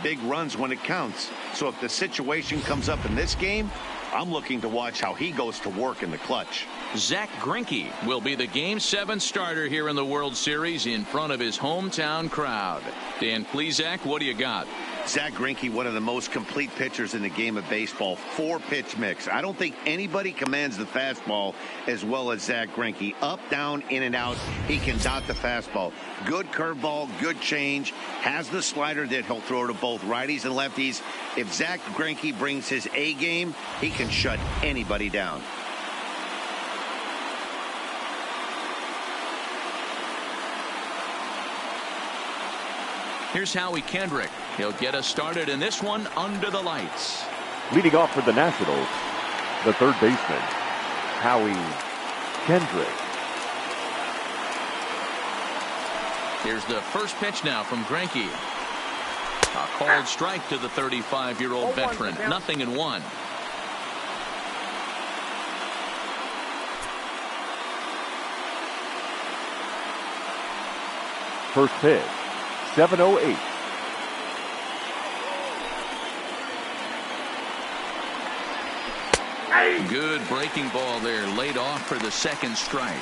big runs when it counts. So if the situation comes up in this game, I'm looking to watch how he goes to work in the clutch. Zach Greinke will be the Game 7 starter here in the World Series in front of his hometown crowd. Dan Plesac, what do you got? Zach Greinke, one of the most complete pitchers in the game of baseball. 4-pitch mix. I don't think anybody commands the fastball as well as Zach Greinke. Up, down, in and out. He can dot the fastball. Good curveball, good change. Has the slider that he'll throw to both righties and lefties. If Zach Greinke brings his A game, he can shut anybody down. Here's Howie Kendrick. He'll get us started in this one under the lights. Leading off for the Nationals, the third baseman, Howie Kendrick. Here's the first pitch now from Greinke. A called strike to the 35-year-old veteran. 0-1. First pitch, 7:08. Good breaking ball there, laid off for the second strike.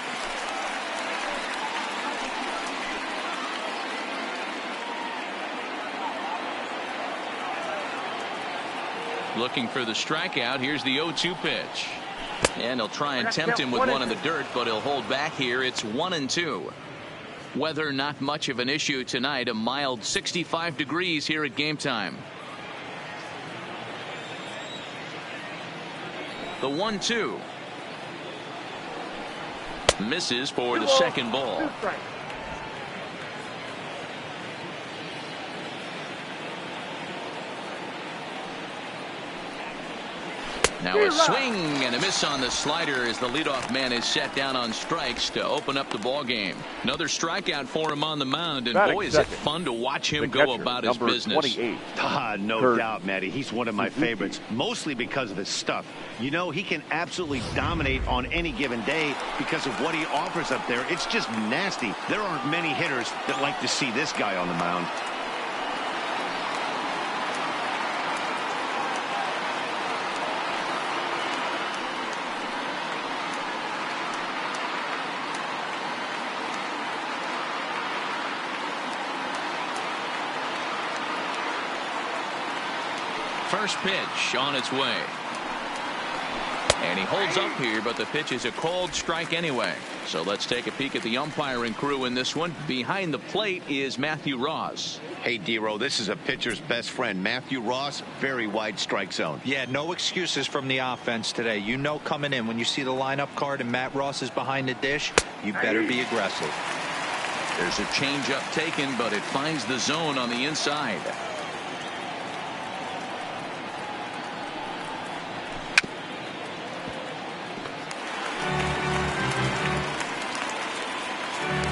Looking for the strikeout. Here's the 0-2 pitch. And he'll try and tempt him with one in the dirt, but he'll hold back here. It's 1-2. Weather not much of an issue tonight. A mild 65 degrees here at game time. The 1-2. Misses for the second ball. Now a swing and a miss on the slider as the leadoff man is set down on strikes to open up the ball game. Another strikeout for him on the mound, and boy, is it fun to watch him go about his business. No doubt, Matty. He's one of my favorites, mostly because of his stuff. You know, he can absolutely dominate on any given day because of what he offers up there. It's just nasty. There aren't many hitters that like to see this guy on the mound. First pitch on its way. And he holds up here, but the pitch is a called strike anyway. So let's take a peek at the umpiring crew in this one. Behind the plate is Matthew Ross. Hey, D-Row, this is a pitcher's best friend. Matthew Ross, very wide strike zone. Yeah, no excuses from the offense today. You know coming in when you see the lineup card and Matt Ross is behind the dish, you better be aggressive. There's a changeup taken, but it finds the zone on the inside.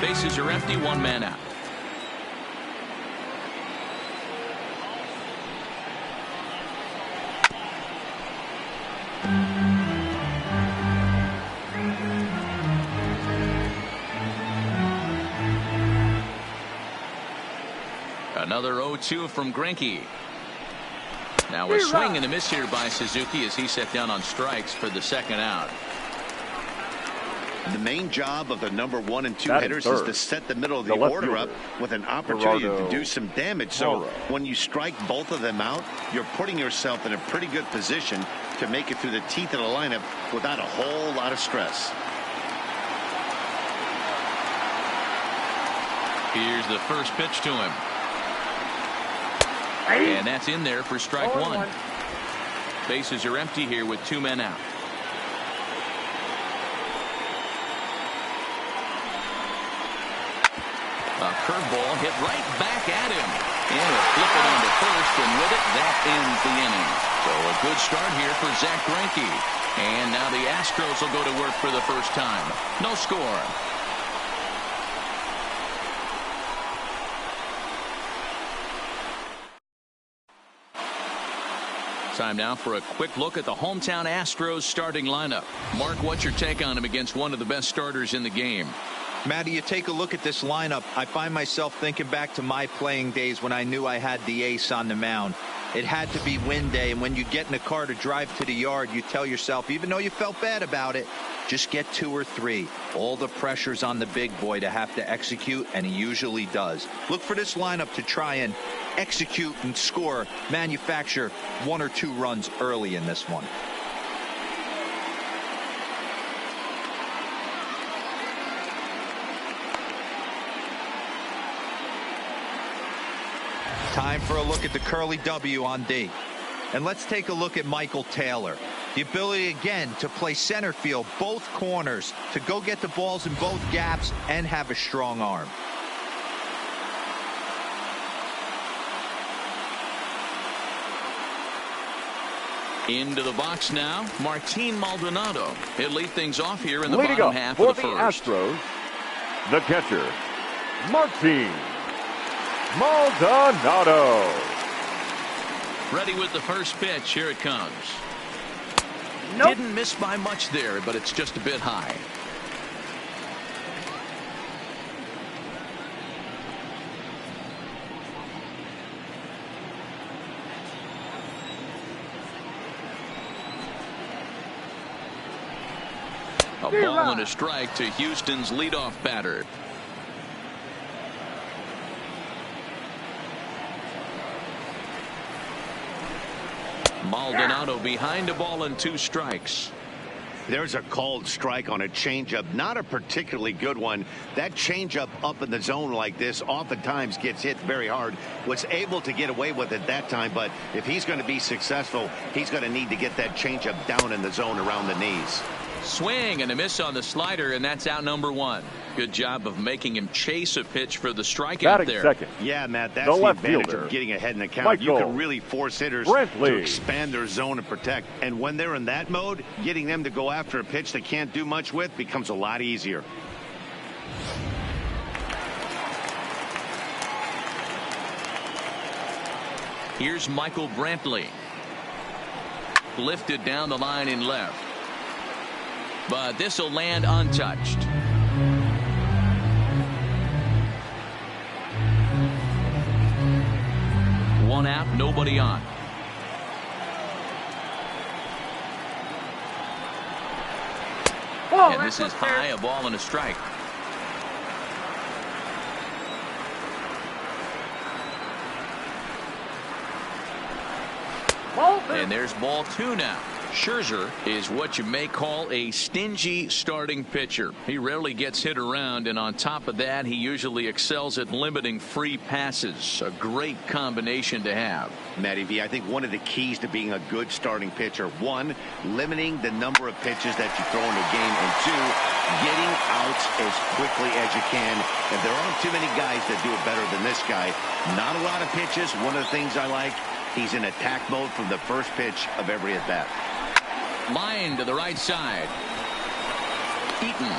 Bases are empty, one man out. Another 0-2 from Greinke. Now a swing and a miss here by Suzuki as he set down on strikes for the second out. The main job of the number 1 and 2 hitters is to set the middle of the order up with an opportunity to do some damage. So when you strike both of them out, you're putting yourself in a pretty good position to make it through the teeth of the lineup without a whole lot of stress. Here's the first pitch to him. And that's in there for strike one. Bases are empty here with 2 men out. A curveball hit right back at him. And he'll flip it on to first, and with it, that ends the inning. So a good start here for Zach Greinke. And now the Astros will go to work for the first time. No score. Time now for a quick look at the hometown Astros starting lineup. Mark, what's your take on him against one of the best starters in the game? Matty, you take a look at this lineup. I find myself thinking back to my playing days when I knew I had the ace on the mound. It had to be win day, and when you get in a car to drive to the yard, you tell yourself, even though you felt bad about it, just get 2 or 3. All the pressure's on the big boy to have to execute, and he usually does. Look for this lineup to try and execute and score, manufacture 1 or 2 runs early in this one. Time for a look at the curly W on D. And let's take a look at Michael Taylor. The ability again to play center field, both corners, to go get the balls in both gaps and have a strong arm. Into the box now, Martin Maldonado. He'll lead things off here in the Leading bottom up half for of the the first. Astros, the catcher, Martin Maldonado. Ready with the first pitch. Here it comes. Nope. Didn't miss by much there, but it's just a bit high. A ball and a strike to Houston's leadoff batter. Maldonado behind a ball and 2 strikes. There's a called strike on a changeup, not a particularly good one. That changeup up in the zone like this oftentimes gets hit very hard. Was able to get away with it that time, but if he's going to be successful, he's going to need to get that changeup down in the zone around the knees. Swing and a miss on the slider, and that's out number 1. Good job of making him chase a pitch for the strikeout Batting there. second. Yeah, Matt, that's The the left advantage fielder, of getting ahead in the count. Michael You can really force hitters Brantley. to expand their zone and protect. And when they're in that mode, getting them to go after a pitch they can't do much with becomes a lot easier. Here's Michael Brantley. Lifted down the line in left. But this will land untouched. One out, nobody on. Whoa, And this is high, a ball and a strike. And there's ball 2 now. Scherzer is what you may call a stingy starting pitcher. He rarely gets hit around, and on top of that, he usually excels at limiting free passes. A great combination to have. Matty V, I think one of the keys to being a good starting pitcher, 1, limiting the number of pitches that you throw in a game, and 2, getting outs as quickly as you can. And there aren't too many guys that do it better than this guy. Not a lot of pitches. One of the things I like, he's in attack mode from the first pitch of every at bat. Line to the right side. Eaton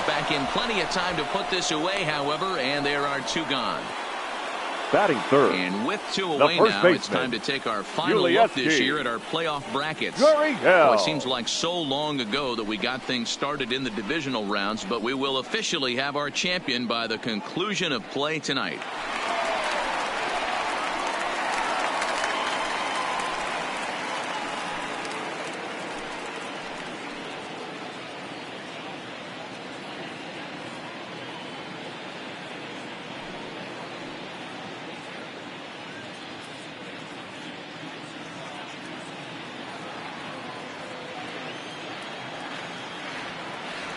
back in plenty of time to put this away, however, and there are 2 gone. Batting third. And with 2 away now, it's time to take our final look this year at our playoff brackets. Well, it seems like so long ago that we got things started in the divisional rounds, but we will officially have our champion by the conclusion of play tonight.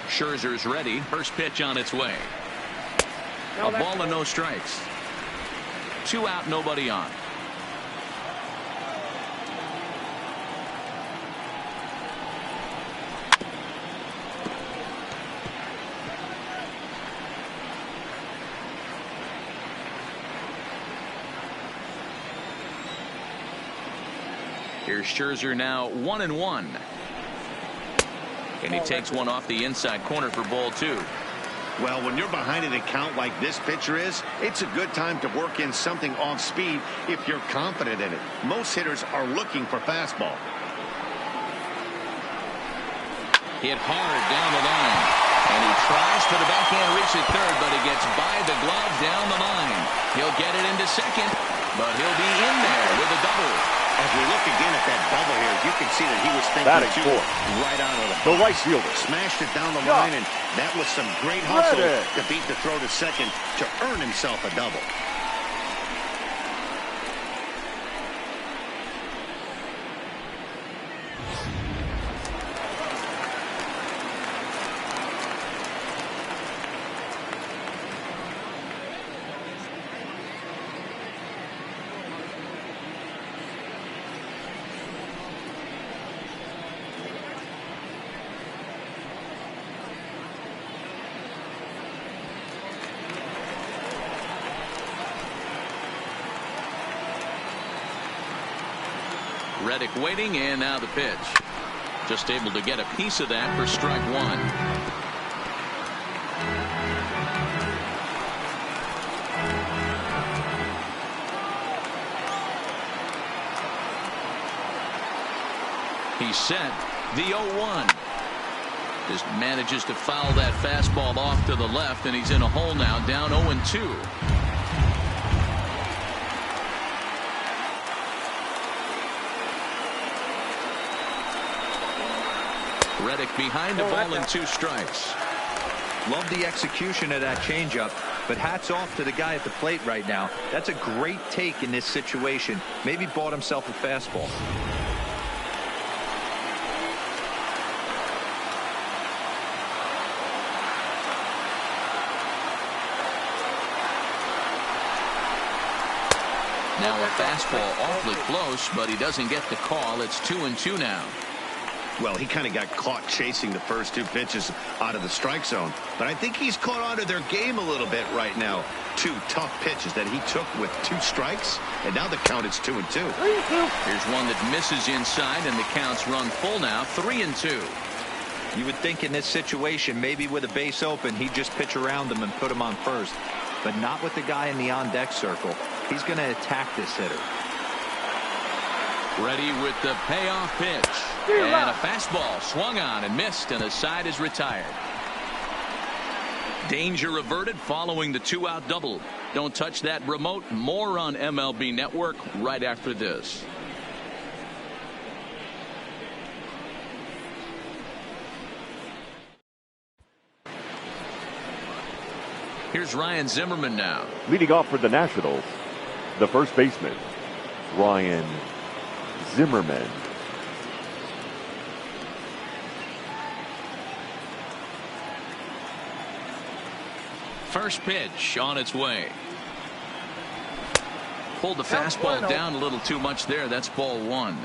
Scherzer's ready. First pitch on its way. A ball and no strikes. 2 out, nobody on. Here's Scherzer now 1-1. And he takes one off the inside corner for ball 2. Well, when you're behind an account like this pitcher is, it's a good time to work in something off speed if you're confident in it. Most hitters are looking for fastball. Hit hard down the line. And he tries for the backhand reach at third, but it gets by the glove down the line. He'll get it into second, but he'll be in there with a double. As we look again at that double here, you can see that he was thinking too right out of the box. The right fielder smashed it down the line, and that was some great hustle to beat the throw to second to earn himself a double. Reddick waiting, and now the pitch. Just able to get a piece of that for strike one. He's set. The 0-1. Just manages to foul that fastball off to the left, and he's in a hole now, down 0-2. Reddick behind the ball and 2 strikes. Love the execution of that changeup, but hats off to the guy at the plate right now. That's a great take in this situation. Maybe bought himself a fastball. Now a fastball awfully close, but he doesn't get the call. It's 2-2 now. Well, he kind of got caught chasing the first 2 pitches out of the strike zone. But I think he's caught on to their game a little bit right now. 2 tough pitches that he took with 2 strikes. And now the count is 2-2. Here's one that misses inside, and the count's run full now, 3-2. You would think in this situation, maybe with a base open, he'd just pitch around him and put him on first. But not with the guy in the on-deck circle. He's going to attack this hitter. Ready with the payoff pitch. And a fastball swung on and missed, and the side is retired. Danger averted following the 2-out double. Don't touch that remote. More on MLB Network right after this. Here's Ryan Zimmerman now. leading off for the Nationals, the first baseman, Ryan Zimmerman. First pitch on its way. Pulled the fastball down a little too much there. That's ball 1.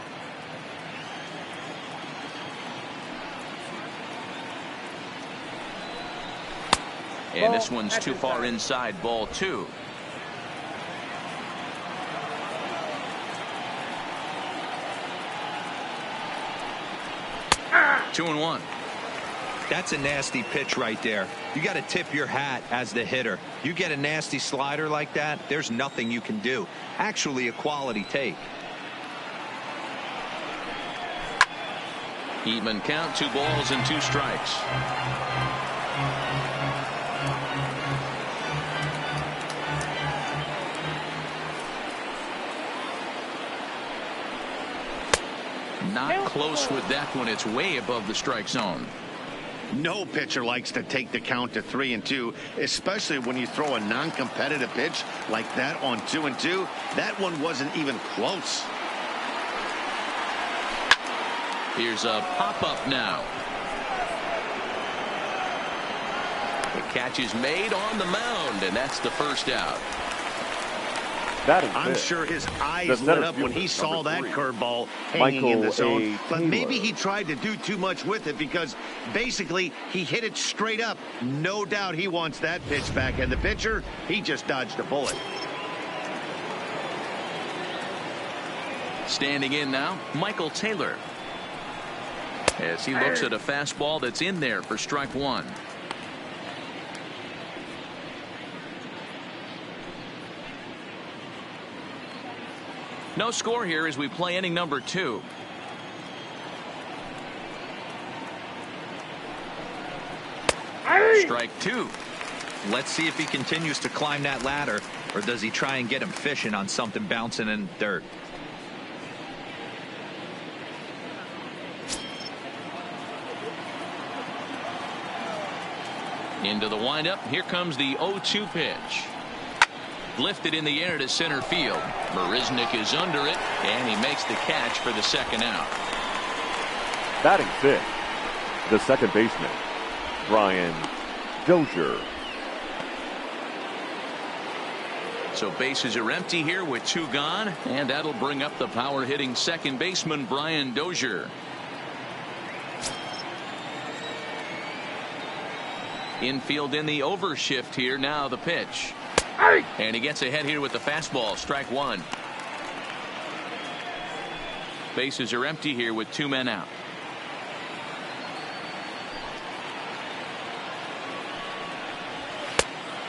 And this one's too far inside, ball 2. Two and 1. That's a nasty pitch right there. You got to tip your hat as the hitter. You get a nasty slider like that, there's nothing you can do. Actually a quality take. Even count, 2 balls and 2 strikes. Not close with that one. It's way above the strike zone. No pitcher likes to take the count to 3-2, especially when you throw a non-competitive pitch like that on 2-2. That one wasn't even close. Here's a pop-up now. The catch is made on the mound, and that's the first out. I'm sure his eyes lit up when he saw that curveball hanging in the zone. But maybe he tried to do too much with it because basically he hit it straight up. No doubt he wants that pitch back. And the pitcher, he just dodged a bullet. Standing in now, Michael Taylor. As he looks at a fastball that's in there for strike 1. No score here as we play inning number 2. Strike two. Let's see if he continues to climb that ladder, or does he try and get him fishing on something bouncing in the dirt. Into the windup. Here comes the 0-2 pitch. Lifted in the air to center field. Marisnick is under it, and he makes the catch for the second out. Batting fifth, the second baseman, Brian Dozier. So bases are empty here with two gone, and that'll bring up the power hitting second baseman Brian Dozier. Infield in the overshift here. Now the pitch. And he gets ahead here with the fastball. Strike one. Bases are empty here with two men out.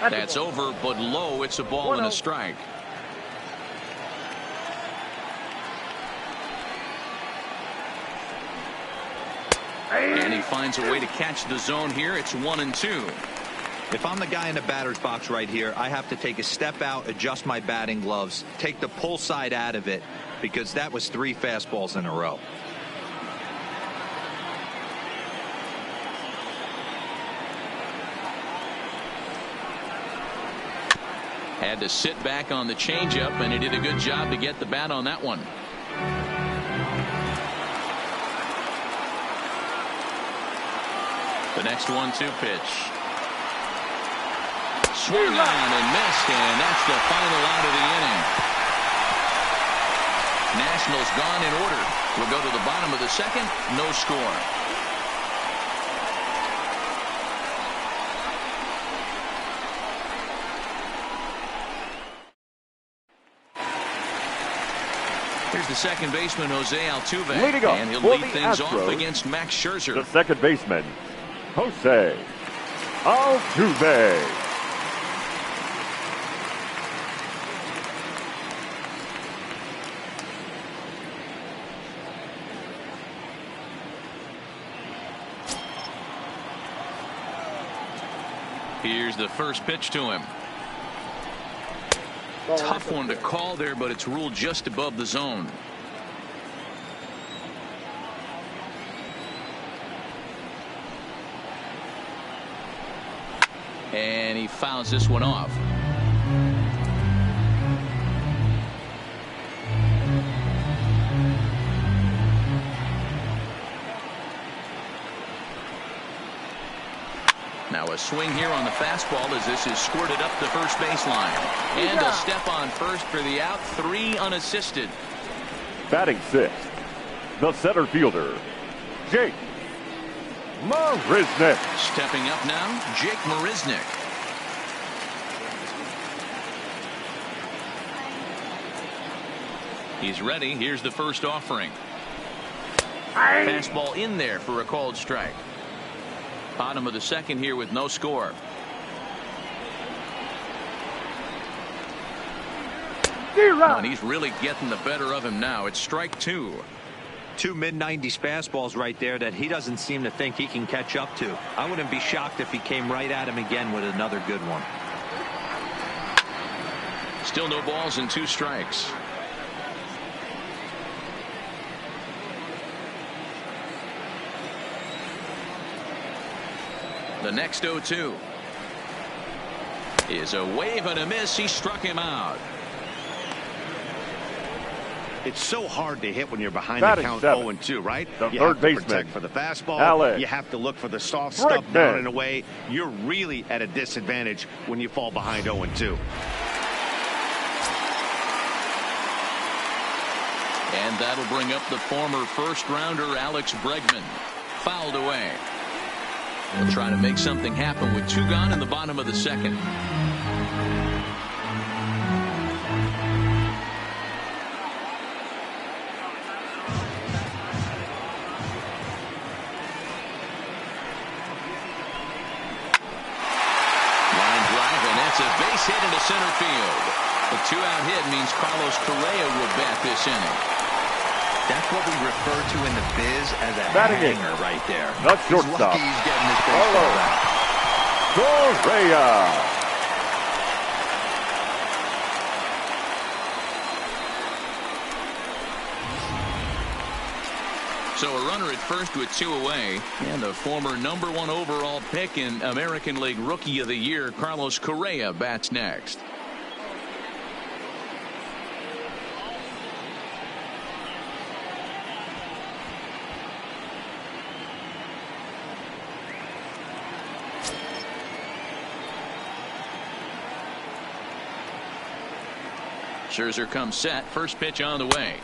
That's over, but low. It's a ball and a strike. And he finds a way to catch the zone here. It's 1-2. If I'm the guy in the batter's box right here, I have to take a step out, adjust my batting gloves, take the pull side out of it, because that was 3 fastballs in a row. Had to sit back on the changeup, and he did a good job to get the bat on that one. The next 1-2 pitch. Swung on and missed, and that's the final out of the inning. Nationals gone in order. We'll go to the bottom of the second. No score. Here's the second baseman, Jose Altuve. Leading off and he'll for lead the things Astros, off against Max Scherzer. the second baseman, Jose Altuve. Here's the first pitch to him. Tough one to call there, but it's ruled just above the zone. And he fouls this one off. Now a swing here on the fastball as this is squirted up the first baseline. And a step on first for the out. 3 unassisted. Batting sixth, the center fielder, Jake Marisnick. Stepping up now, Jake Marisnick. He's ready. Here's the first offering. Fastball in there for a called strike. Bottom of the second here with no score. And he's really getting the better of him now. It's strike 2. 2 mid-90s fastballs right there that he doesn't seem to think he can catch up to. I wouldn't be shocked if he came right at him again with another good one. Still no balls and 2 strikes. The next 0-2 is a wave and a miss. He struck him out. It's so hard to hit when you're behind Batting the count seven, 0-2, right? the You third have to baseman, protect for the fastball. Alex You have to look for the soft Bregman. stuff down and away. You're really at a disadvantage when you fall behind 0-2. And that'll bring up the former first-rounder Alex Bregman. Fouled away. They'll try to make something happen with 2 gone in the bottom of the second. Line drive, and that's a base hit into center field. A 2-out hit means Carlos Correa will bat this inning. That's what we refer to in the biz as a Batting hanger right there. The He's shortstop, lucky he's getting his baseball back. Correa. So a runner at first with 2 away, and the former #1 overall pick in American League Rookie of the Year, Carlos Correa, bats next. Scherzer comes set. First pitch on the way.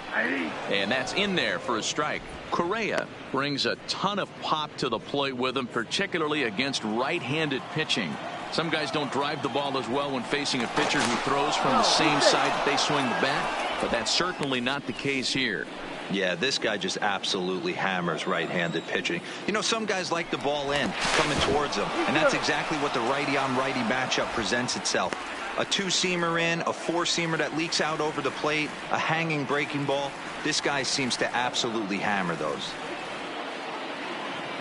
And that's in there for a strike. Correa brings a ton of pop to the plate with him, particularly against right-handed pitching. Some guys don't drive the ball as well when facing a pitcher who throws from the same side that they swing the bat, but that's certainly not the case here. Yeah, this guy just absolutely hammers right-handed pitching. You know, some guys like the ball in, coming towards them, and that's exactly what the righty-on-righty matchup presents itself. A 2-seamer in, a 4-seamer that leaks out over the plate, a hanging breaking ball. This guy seems to absolutely hammer those.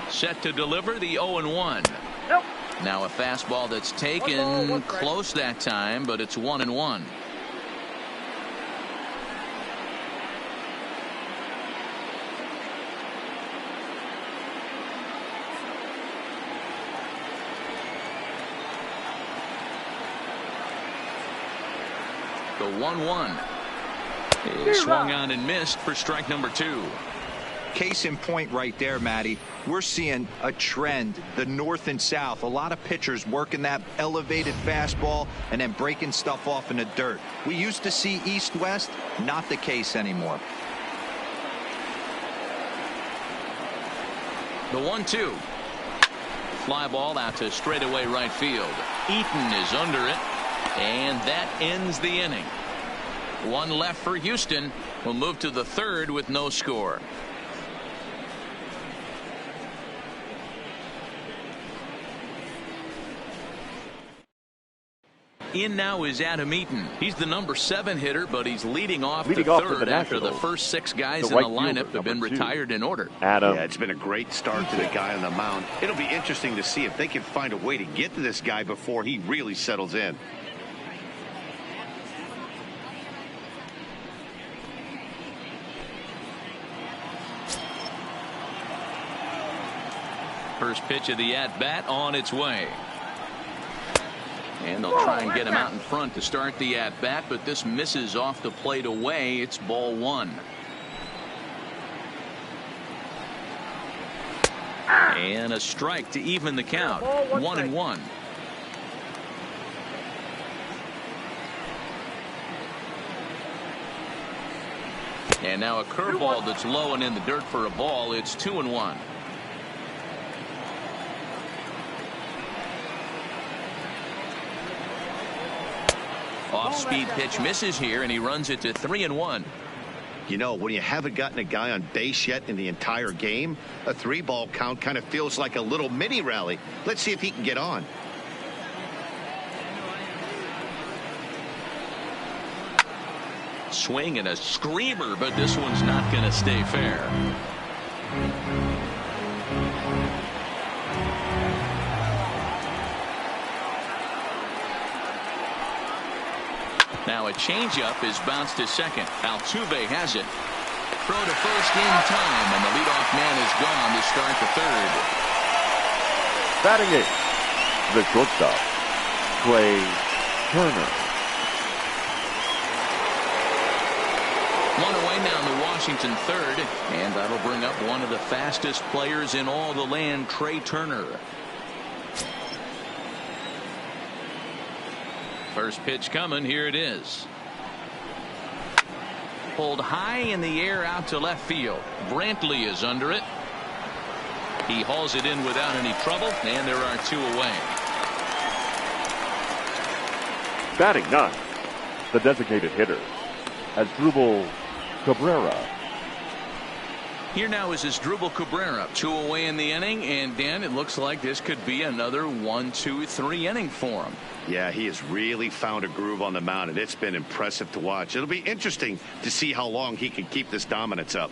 Set to deliver the 0-1. Nope. Now a fastball that's taken close that time, but it's 1-1. The 1-1 is swung on and missed for strike number 2. Case in point right there, Matty. We're seeing a trend, the north and south. A lot of pitchers working that elevated fastball and then breaking stuff off in the dirt. We used to see east-west, not the case anymore. The 1-2. Fly ball out to straightaway right field. Eaton is under it. And that ends the inning. One left for Houston. We'll move to the third with no score. In now is Adam Eaton. He's the number 7 hitter, but he's leading off the third after the first 6 guys in the lineup have been retired in order. Adam. Yeah, it's been a great start to the guy on the mound. It'll be interesting to see if they can find a way to get to this guy before he really settles in. First pitch of the at-bat on its way. And they'll try and get him out in front to start the at-bat, but this misses off the plate away. It's ball 1. And a strike to even the count. 1-1. And now a curveball that's low and in the dirt for a ball. It's 2-1. Off-speed pitch misses here, and he runs it to 3-1. You know, when you haven't gotten a guy on base yet in the entire game, a 3-ball count kind of feels like a little mini rally. Let's see if he can get on. Swing and a screamer, but this one's not going to stay fair. Now a changeup is bounced to second. Altuve has it. Throw to first in time, and the leadoff man is gone to start the third. Batting 8, the shortstop, Trey Turner. One away now in the Washington third, and that'll bring up one of the fastest players in all the land, Trey Turner. First pitch coming. Here it is. Pulled high in the air out to left field. Brantley is under it. He hauls it in without any trouble, and there are 2 away. Batting 9, the designated hitter, Asdrubal Cabrera. Here now is Asdrubal Cabrera. 2 away in the inning, and Dan, it looks like this could be another 1-2-3 inning for him. Yeah, he has really found a groove on the mound, and it's been impressive to watch. It'll be interesting to see how long he can keep this dominance up.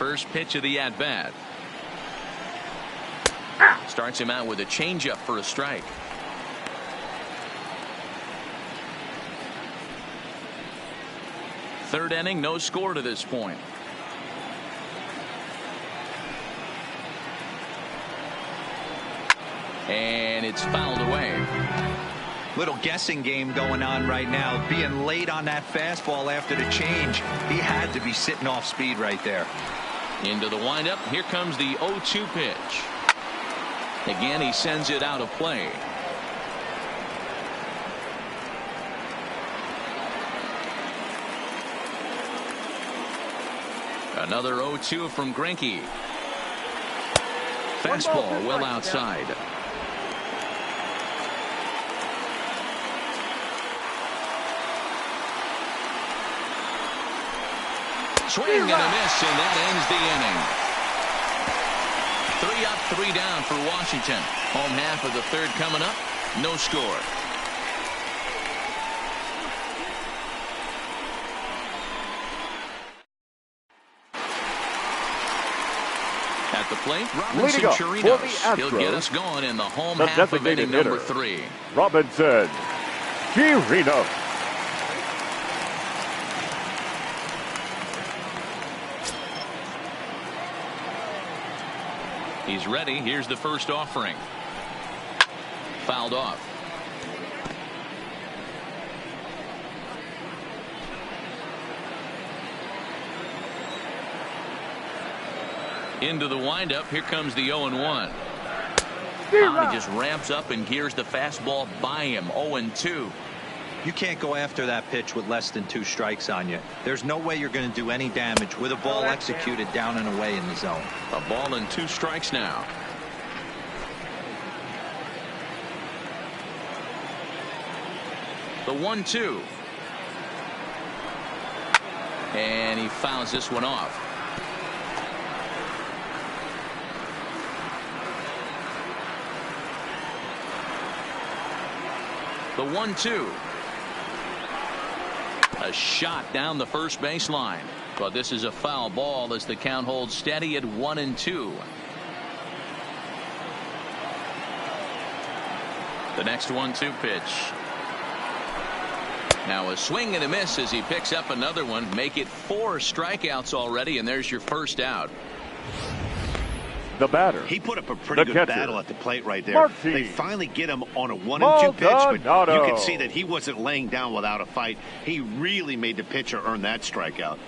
First pitch of the at-bat. Starts him out with a changeup for a strike. Third inning, no score to this point. And it's fouled away. Little guessing game going on right now. Being late on that fastball after the change. He had to be sitting off speed right there. Into the windup. Here comes the 0-2 pitch. Again, he sends it out of play. Another 0-2 from Greinke. Fastball well outside. Swing and a miss, and that ends the inning. 3 up, 3 down for Washington. Home half of the third coming up. No score. At the plate, Robinson Chirinos. He'll get us going in the home half of inning number 3. Robinson Chirinos. He's ready. Here's the first offering. Fouled off. Into the windup. Here comes the 0-1. He just ramps up and gears the fastball by him. 0-2. You can't go after that pitch with less than 2 strikes on you. There's no way you're going to do any damage with a ball executed down and away in the zone. A ball and 2 strikes now. The 1-2. And he fouls this one off. The 1-2. A shot down the first baseline, but this is a foul ball as the count holds steady at 1-2. The next 1-2 pitch. Now a swing and a miss as he picks up another one. Make it 4 strikeouts already, and there's your first out. The batter. He put up a pretty good battle at the plate right there. Martin. They finally get him on a 1-2 pitch, but you can see that he wasn't laying down without a fight. He really made the pitcher earn that strikeout.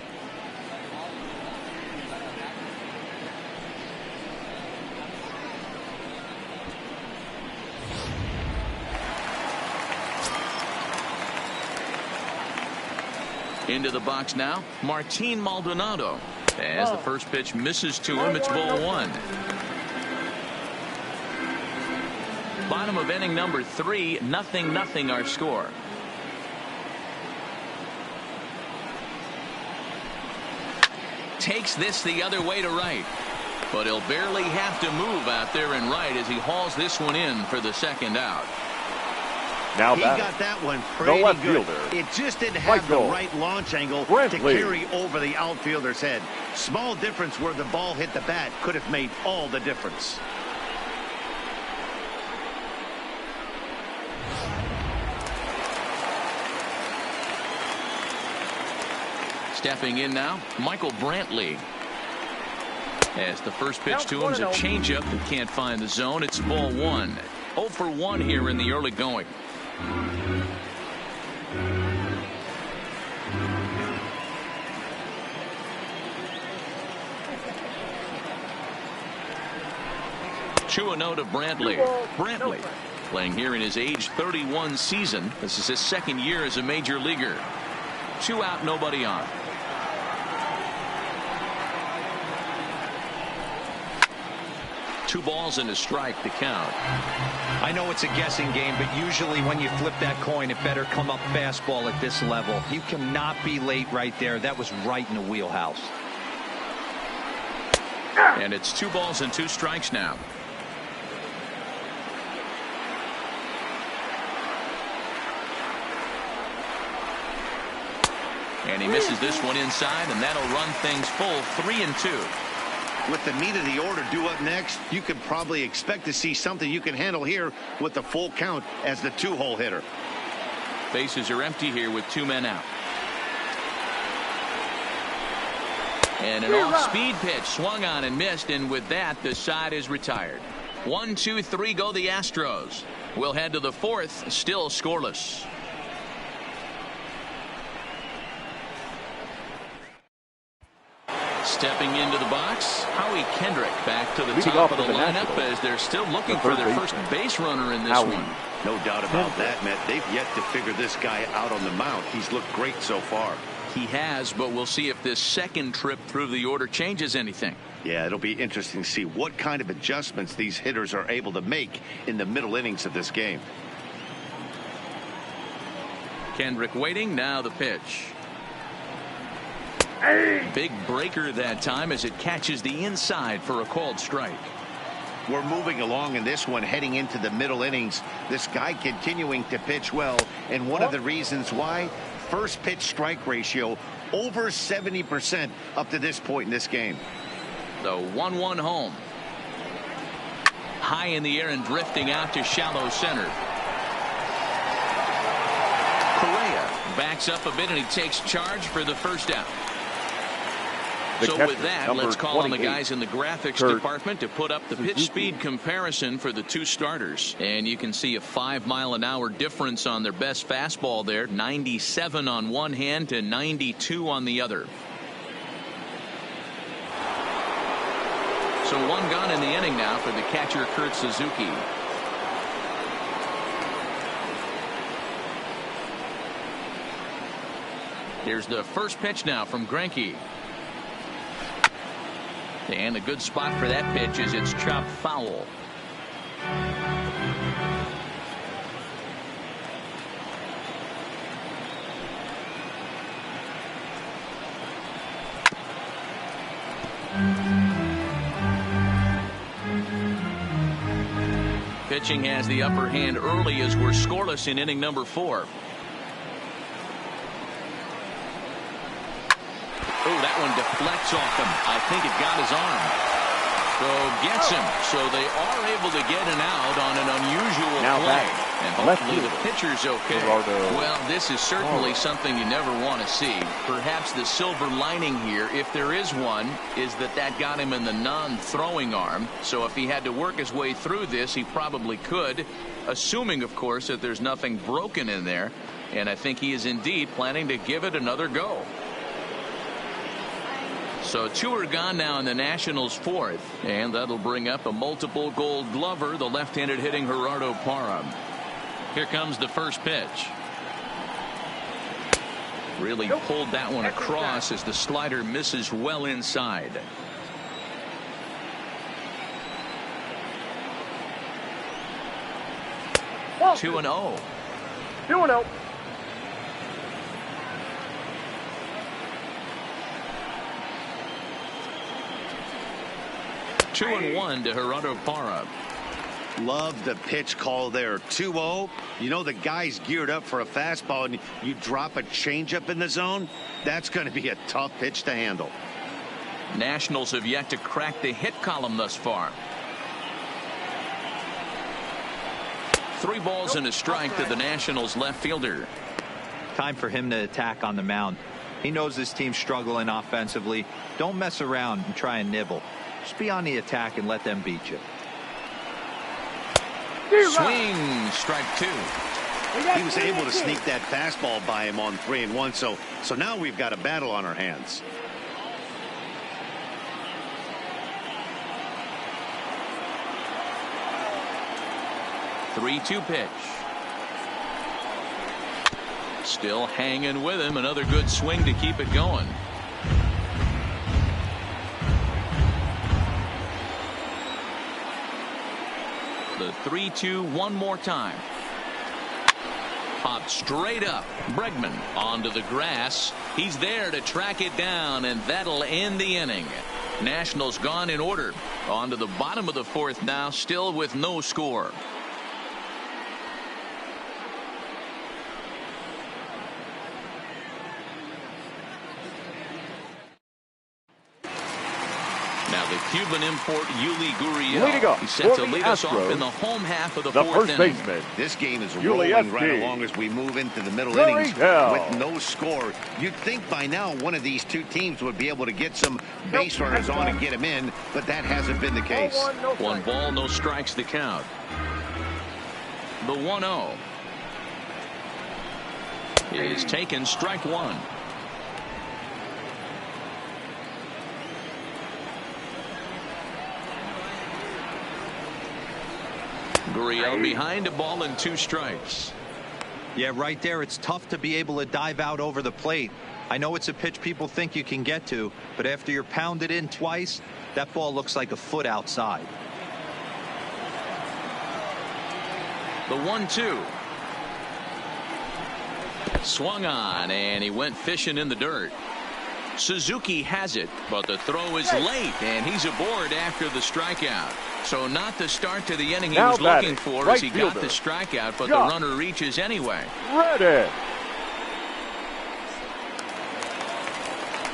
Into the box now, Martin Maldonado. As the first pitch misses to him, it's ball 1. Bottom of inning number 3, 0-0 our score. Takes this the other way to right, but he'll barely have to move out there in right as he hauls this one in for the second out. Now he got that one pretty good. It just didn't have the right launch angle to carry over the outfielder's head. Small difference where the ball hit the bat could have made all the difference. Stepping in now, Michael Brantley. As the first pitch to him is a changeup that can't find the zone. It's ball 1. 0 for 1 here in the early going. Two a note of Brantley. Brantley playing here in his age 31 season. This is his second year as a major leaguer. 2 out, nobody on. Two balls and a strike to count. I know it's a guessing game, but usually when you flip that coin, it better come up fastball at this level. You cannot be late right there. That was right in the wheelhouse. And it's 2 balls and 2 strikes now. And he misses this one inside, and that'll run things full 3-2. With the meat of the order due up next, you could probably expect to see something you can handle here with the full count as the 2-hole hitter. Bases are empty here with 2 men out. And an off-speed pitch swung on and missed, and with that, the side is retired. 1, 2, 3 go the Astros. We'll head to the 4th, still scoreless. Stepping into the box, Howie Kendrick back to the top of the lineup as they're still looking for their first base runner in this one. No doubt about that, Matt. They've yet to figure this guy out on the mound. He's looked great so far. He has, but we'll see if this second trip through the order changes anything. Yeah, it'll be interesting to see what kind of adjustments these hitters are able to make in the middle innings of this game. Kendrick waiting, now the pitch. Big breaker that time as it catches the inside for a called strike. We're moving along in this one, heading into the middle innings. This guy continuing to pitch well, and one of the reasons why, first pitch strike ratio over 70% up to this point in this game. The 1-1 home. High in the air and drifting out to shallow center. Correa backs up a bit and he takes charge for the first out. So with that, let's call on the guys in the graphics department to put up the pitch speed comparison for the two starters. And you can see a 5-mile-an-hour difference on their best fastball there. 97 on one hand to 92 on the other. So one gone in the inning now for the catcher Kurt Suzuki. Here's the first pitch now from Greinke. And a good spot for that pitch is it's chopped foul. Pitching has the upper hand early as we're scoreless in inning number 4. Oh, that one deflects off him. I think it got his arm. So gets him. So they are able to get an out on an unusual play. And hopefully the pitcher's okay. Well, this is certainly something you never want to see. Perhaps the silver lining here, if there is one, is that got him in the non-throwing arm. So if he had to work his way through this, he probably could, assuming, of course, that there's nothing broken in there. And I think he is indeed planning to give it another go. So 2 are gone now in the Nationals' 4th, and that'll bring up a multiple Gold Glover, the left-handed hitting Gerardo Parra. Here comes the first pitch. Really pulled that one across as the slider misses well inside. Well, 2-0. 2-0. Two and 1 to Gerardo Parra. Love the pitch call there. 2-0. You know the guy's geared up for a fastball, and you drop a changeup in the zone. That's going to be a tough pitch to handle. Nationals have yet to crack the hit column thus far. 3 balls and a strike to the Nationals left fielder. Time for him to attack on the mound. He knows this team's struggling offensively. Don't mess around and try and nibble. Just be on the attack and let them beat you. Swing, strike 2. He was able to sneak that fastball by him on 3-1. So now we've got a battle on our hands. Three-two pitch. Still hanging with him. Another good swing to keep it going. The 3-2 one more time. Popped straight up. Bregman onto the grass. He's there to track it down, and that'll end the inning. Nationals gone in order. On to the bottom of the 4th now, still with no score. Cuban import Yuli Leading Gurriel. up He's set for to the lead us off Astros, in the home half of the the fourth first inning. baseman. This game is Yuli rolling right Gurriel. along as we move into the middle Gurriel. innings with no score. You'd think by now one of these two teams would be able to get some base runners on and get them in, but that hasn't been the case. One ball, no strikes the count. The 1-0 is taken, strike one. Gurriel behind, a ball and 2 strikes. Yeah, right there. It's tough to be able to dive out over the plate. I know it's a pitch people think you can get to, but after you're pounded in twice, that ball looks like a foot outside. The 1-2. Swung on, and he went fishing in the dirt. Suzuki has it, but the throw is late, and he's aboard after the strikeout. So not the start to the inning he was looking for as he got the strikeout, but the runner reaches anyway. Ready.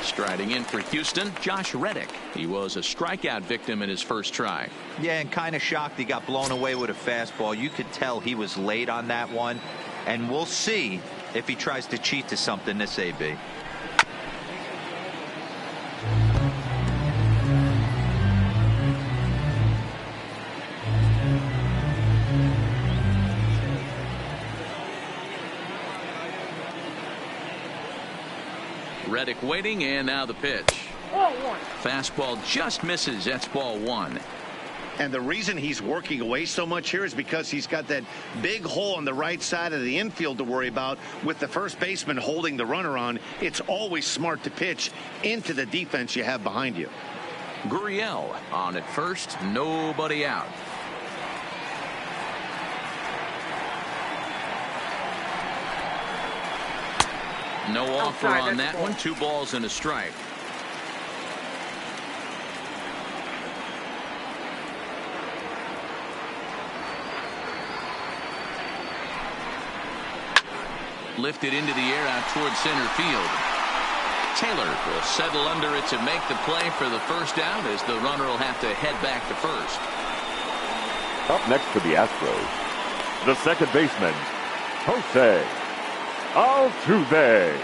Striding in for Houston, Josh Reddick. He was a strikeout victim in his first try. Yeah, and kind of shocked he got blown away with a fastball. You could tell he was late on that one, and we'll see if he tries to cheat to something this AB. Reddick waiting, and now the pitch. Fastball just misses. That's ball 1. And the reason he's working away so much here is because he's got that big hole on the right side of the infield to worry about with the first baseman holding the runner on. It's always smart to pitch into the defense you have behind you. Gurriel on at first, nobody out. No offer on that one. 2 balls and a strike. Lifted into the air out towards center field. Taylor will settle under it to make the play for the first out, as the runner will have to head back to first. Up next for the Astros, the second baseman, Jose Altuve.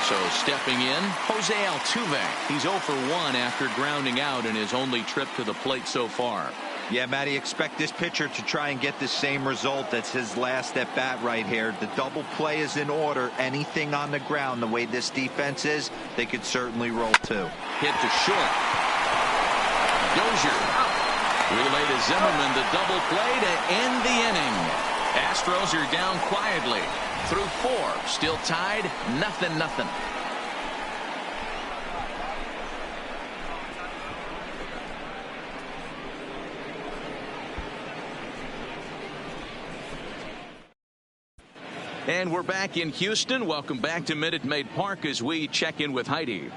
So stepping in, Jose Altuve. He's 0 for 1 after grounding out in his only trip to the plate so far. Yeah, Matty, expect this pitcher to try and get the same result. That's his last at bat right here. The double play is in order. Anything on the ground, the way this defense is, they could certainly roll too. Hit to short. Dozier. Relay to Zimmerman, the double play to end the inning. Astros are down quietly through 4. Still tied, 0-0. And we're back in Houston. Welcome back to Minute Maid Park as we check in with Heidi.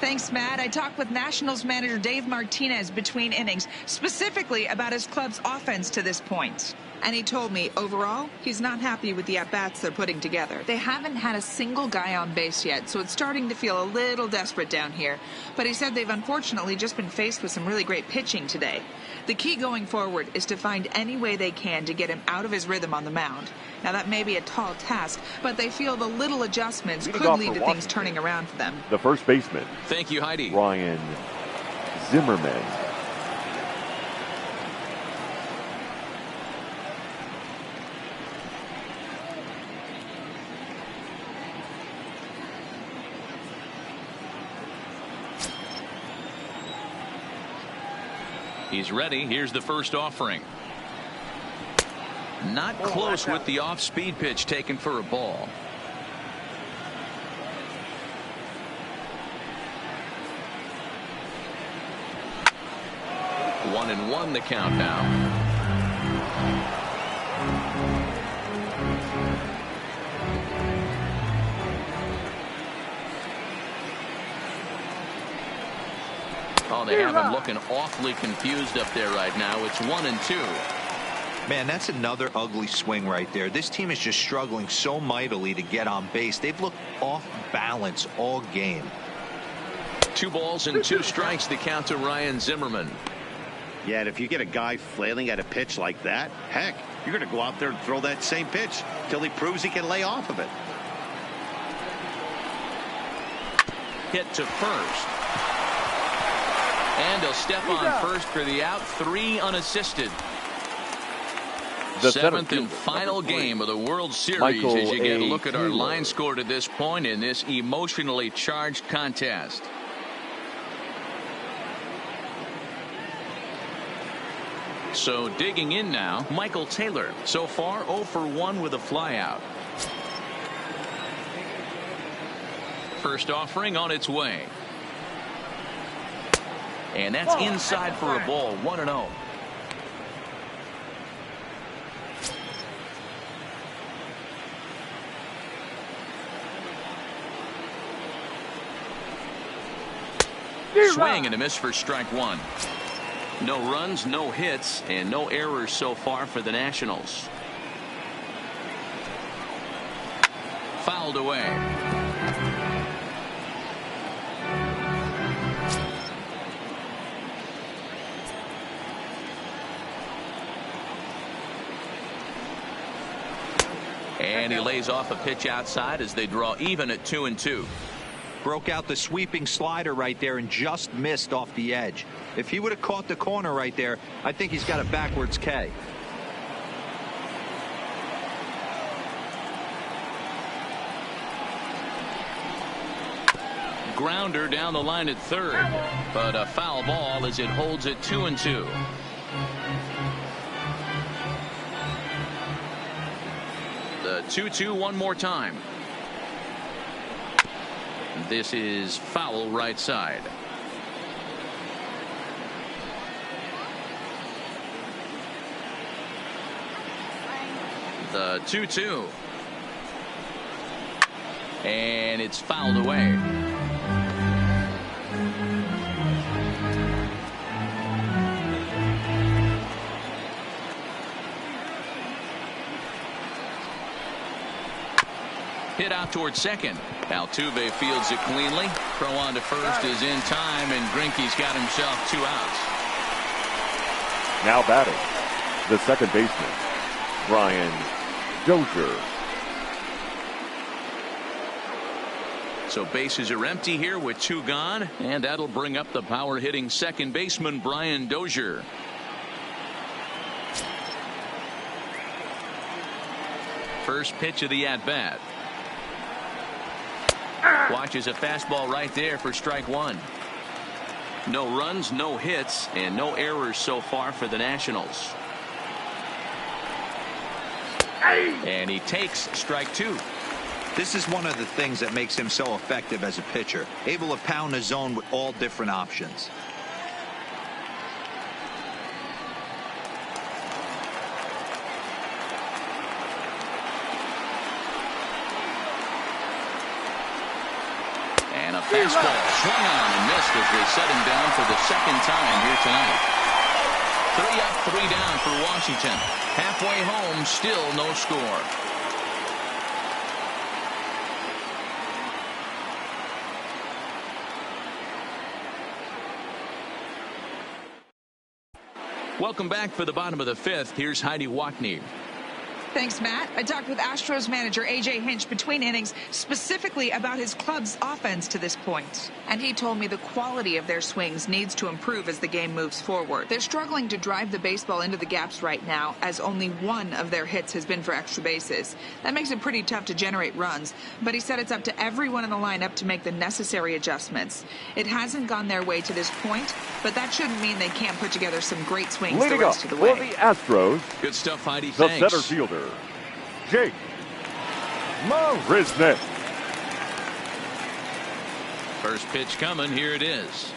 Thanks, Matt. I talked with Nationals manager Dave Martinez between innings, specifically about his club's offense to this point. And he told me, overall, he's not happy with the at-bats they're putting together. They haven't had a single guy on base yet, so it's starting to feel a little desperate down here. But he said they've unfortunately just been faced with some really great pitching today. The key going forward is to find any way they can to get him out of his rhythm on the mound. Now, that may be a tall task, but they feel the little adjustments could lead to things turning around for them. The first baseman. Thank you, Heidi. Ryan Zimmerman. He's ready. Here's the first offering. Not close with the off-speed pitch taken for a ball. One and one the count now. Oh, they have him looking awfully confused up there right now. It's 1-2. Man, that's another ugly swing right there. This team is just struggling so mightily to get on base. They've looked off balance all game. 2 balls and 2 strikes, the count to Ryan Zimmerman. Yeah, and if you get a guy flailing at a pitch like that, heck, you're going to go out there and throw that same pitch till he proves he can lay off of it. Hit to first. And he'll step on first for the out. 3 unassisted. The 7th and final game of the World Series as you get a look at our line score to this point in this emotionally charged contest. So digging in now, Michael Taylor. So far 0 for 1 with a flyout. First offering on its way. And that's inside for a ball. 1-0. Swing and a miss for strike 1. No runs, no hits, and no errors so far for the Nationals. Fouled away. And he lays off a pitch outside as they draw even at 2-2. Broke out the sweeping slider right there and just missed off the edge. If he would have caught the corner right there, I think he's got a backwards K. Grounder down the line at third, but a foul ball as it holds it 2-2. The 2-2 one more time. This is foul right side. The 2-2. And it's fouled away. Hit out towards second. Altuve fields it cleanly. Throw on to first is in time, and Greinke's got himself 2 outs. Now batting, the second baseman, Brian Dozier. So bases are empty here with 2 gone, and that'll bring up the power hitting second baseman Brian Dozier. First pitch of the at bat. Watches a fastball right there for strike 1. No runs, no hits, and no errors so far for the Nationals. And he takes strike 2. This is one of the things that makes him so effective as a pitcher, able to pound the zone with all different options. And a fastball swung on and missed as they set him down for the second time here tonight. 3 up, 3 down for Washington. Halfway home, still no score. Welcome back for the bottom of the 5th. Here's Heidi Watney. Thanks, Matt. I talked with Astros manager A.J. Hinch between innings specifically about his club's offense to this point. And he told me the quality of their swings needs to improve as the game moves forward. They're struggling to drive the baseball into the gaps right now, as only 1 of their hits has been for extra bases. That makes it pretty tough to generate runs, but he said it's up to everyone in the lineup to make the necessary adjustments. It hasn't gone their way to this point, but that shouldn't mean they can't put together some great swings the rest of the way. For the Astros, Good stuff, Heidi. the Thanks. center fielder, Jake Marisnick. First pitch coming. Here it is.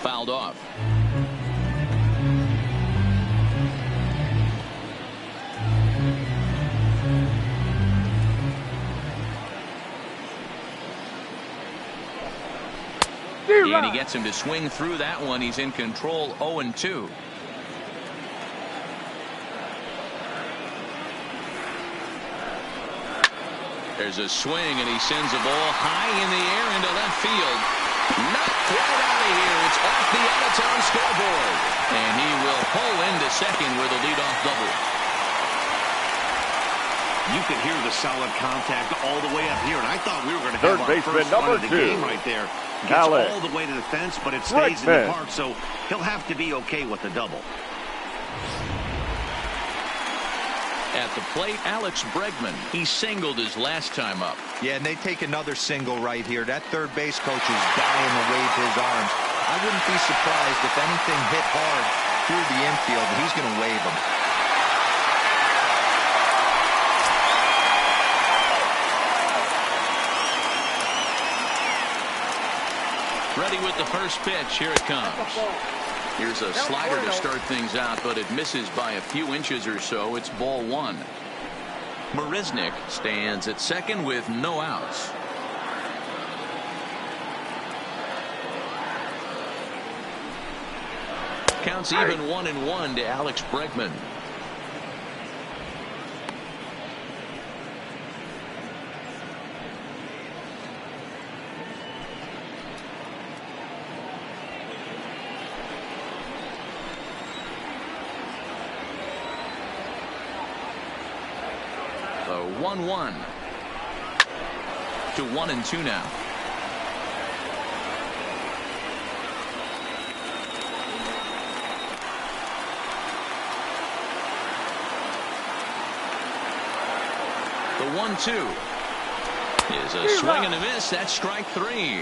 Fouled off. And he gets him to swing through that one. He's in control. 0-2. There's a swing, and he sends a ball high in the air into left field. Not quite out of here. It's off the out-of-town scoreboard. And he will pull into second with a leadoff double. You could hear the solid contact all the way up here, and I thought we were going to have our first run of the game right there. Gets all the way to the fence, but it stays in the park, so he'll have to be okay with the double. At the plate, Alex Bregman. He singled his last time up. Yeah, and they take another single right here. That third base coach is dying to wave his arms. I wouldn't be surprised if anything hit hard through the infield. He's going to wave them. Ready with the first pitch. Here it comes. Here's a slider to start things out, but it misses by a few inches or so. It's ball one. Marisnick stands at second with no outs. Counts even 1-1 to Alex Bregman. So 1-1 to 1-2 now. The 1-2 is a swing and a miss. That's strike three.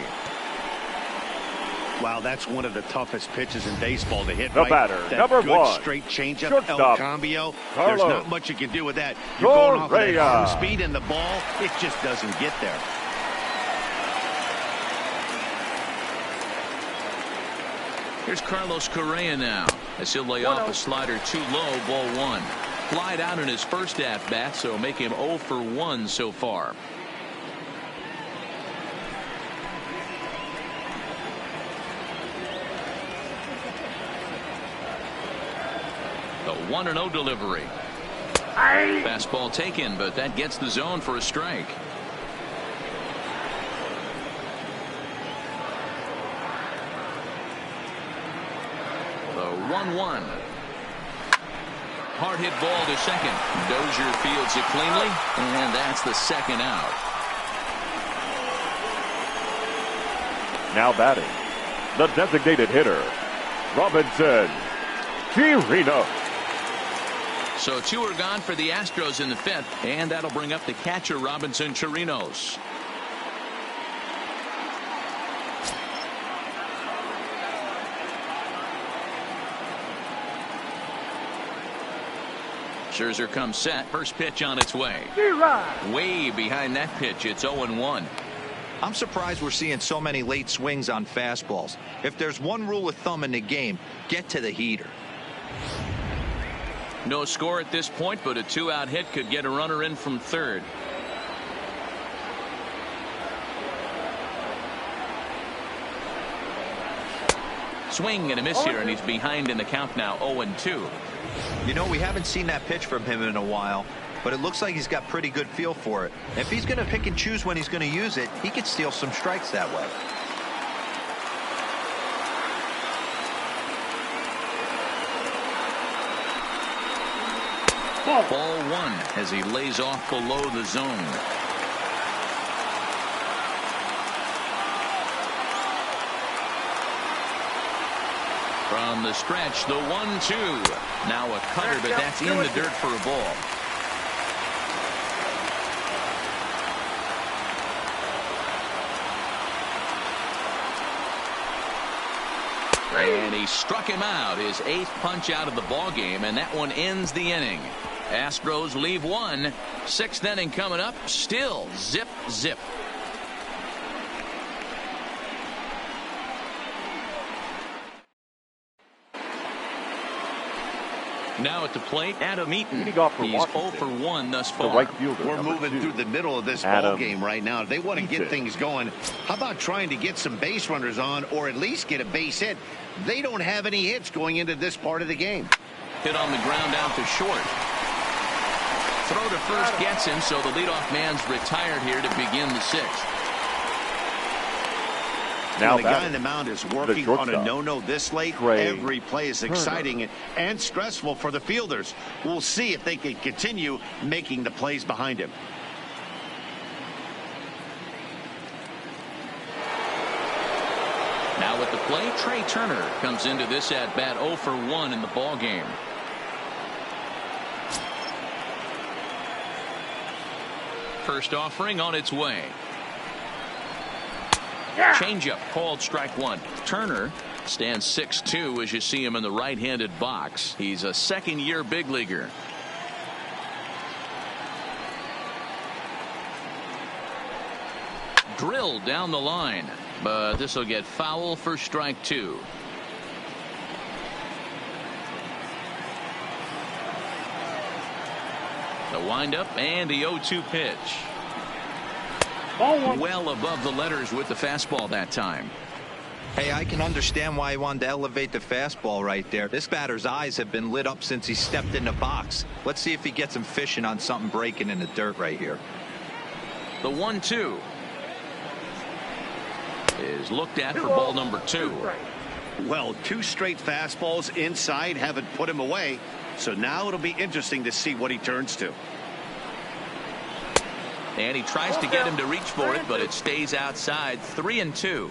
Wow, that's one of the toughest pitches in baseball to hit. The right? batter, that number good one, straight changeup, shortstop, El Cambio. Carlos. There's not much you can do with that. You're going off of that Correa. arm speed, and the ball, it just doesn't get there. Here's Carlos Correa now, as he'll lay off a slider too low, ball one. Flied out in his first at-bat, so make him 0 for 1 so far. The 1-0 delivery. Fastball taken, but that gets the zone for a strike. The 1-1. Hard hit ball to second. Dozier fields it cleanly, and that's the second out. Now batting, the designated hitter, Robinson Chirino. So two are gone for the Astros in the fifth, and that'll bring up the catcher, Robinson Chirinos. Scherzer comes set. First pitch on its way. Way behind that pitch. It's 0-1. I'm surprised we're seeing so many late swings on fastballs. If there's one rule of thumb in the game, get to the heater. No score at this point, but a two-out hit could get a runner in from third. Swing and a miss here, and he's behind in the count now, 0-2. You know, we haven't seen that pitch from him in a while, but it looks like he's got pretty good feel for it. If he's going to pick and choose when he's going to use it, he could steal some strikes that way. Ball one as he lays off below the zone. From the stretch, the 1-2. Now a cutter, but that's in the dirt for a ball. And he struck him out, his 8th punch out of the ball game, and that one ends the inning. Astros leave one. 6th inning coming up. Still zip, zip. Now at the plate, Adam Eaton. He's 0 for 1 thus far. Right fielder, We're moving through the middle of this ball game right now. If they want to get things going, how about trying to get some base runners on, or at least get a base hit? They don't have any hits going into this part of the game. Hit on the ground out to short. throw to first gets him, so the leadoff man's retired here to begin the sixth. Now the guy on the mound is working on a no-no this late. Every play is exciting and stressful for the fielders. We'll see if they can continue making the plays behind him. Now with the play, Trey Turner comes into this at bat 0 for 1 in the ball game. First offering on its way. Changeup called strike one. Turner stands 6'2" as you see him in the right-handed box. He's a second-year big leaguer. Drilled down the line, but this will get foul for strike two. The windup and the 0-2 pitch. Well above the letters with the fastball that time. Hey, I can understand why he wanted to elevate the fastball right there. This batter's eyes have been lit up since he stepped in the box. Let's see if he gets him fishing on something breaking in the dirt right here. The 1-2 is looked at for ball number 2. Well, 2 straight fastballs inside haven't put him away. So now it'll be interesting to see what he turns to. And he tries to get him to reach for it, but it stays outside. 3-2.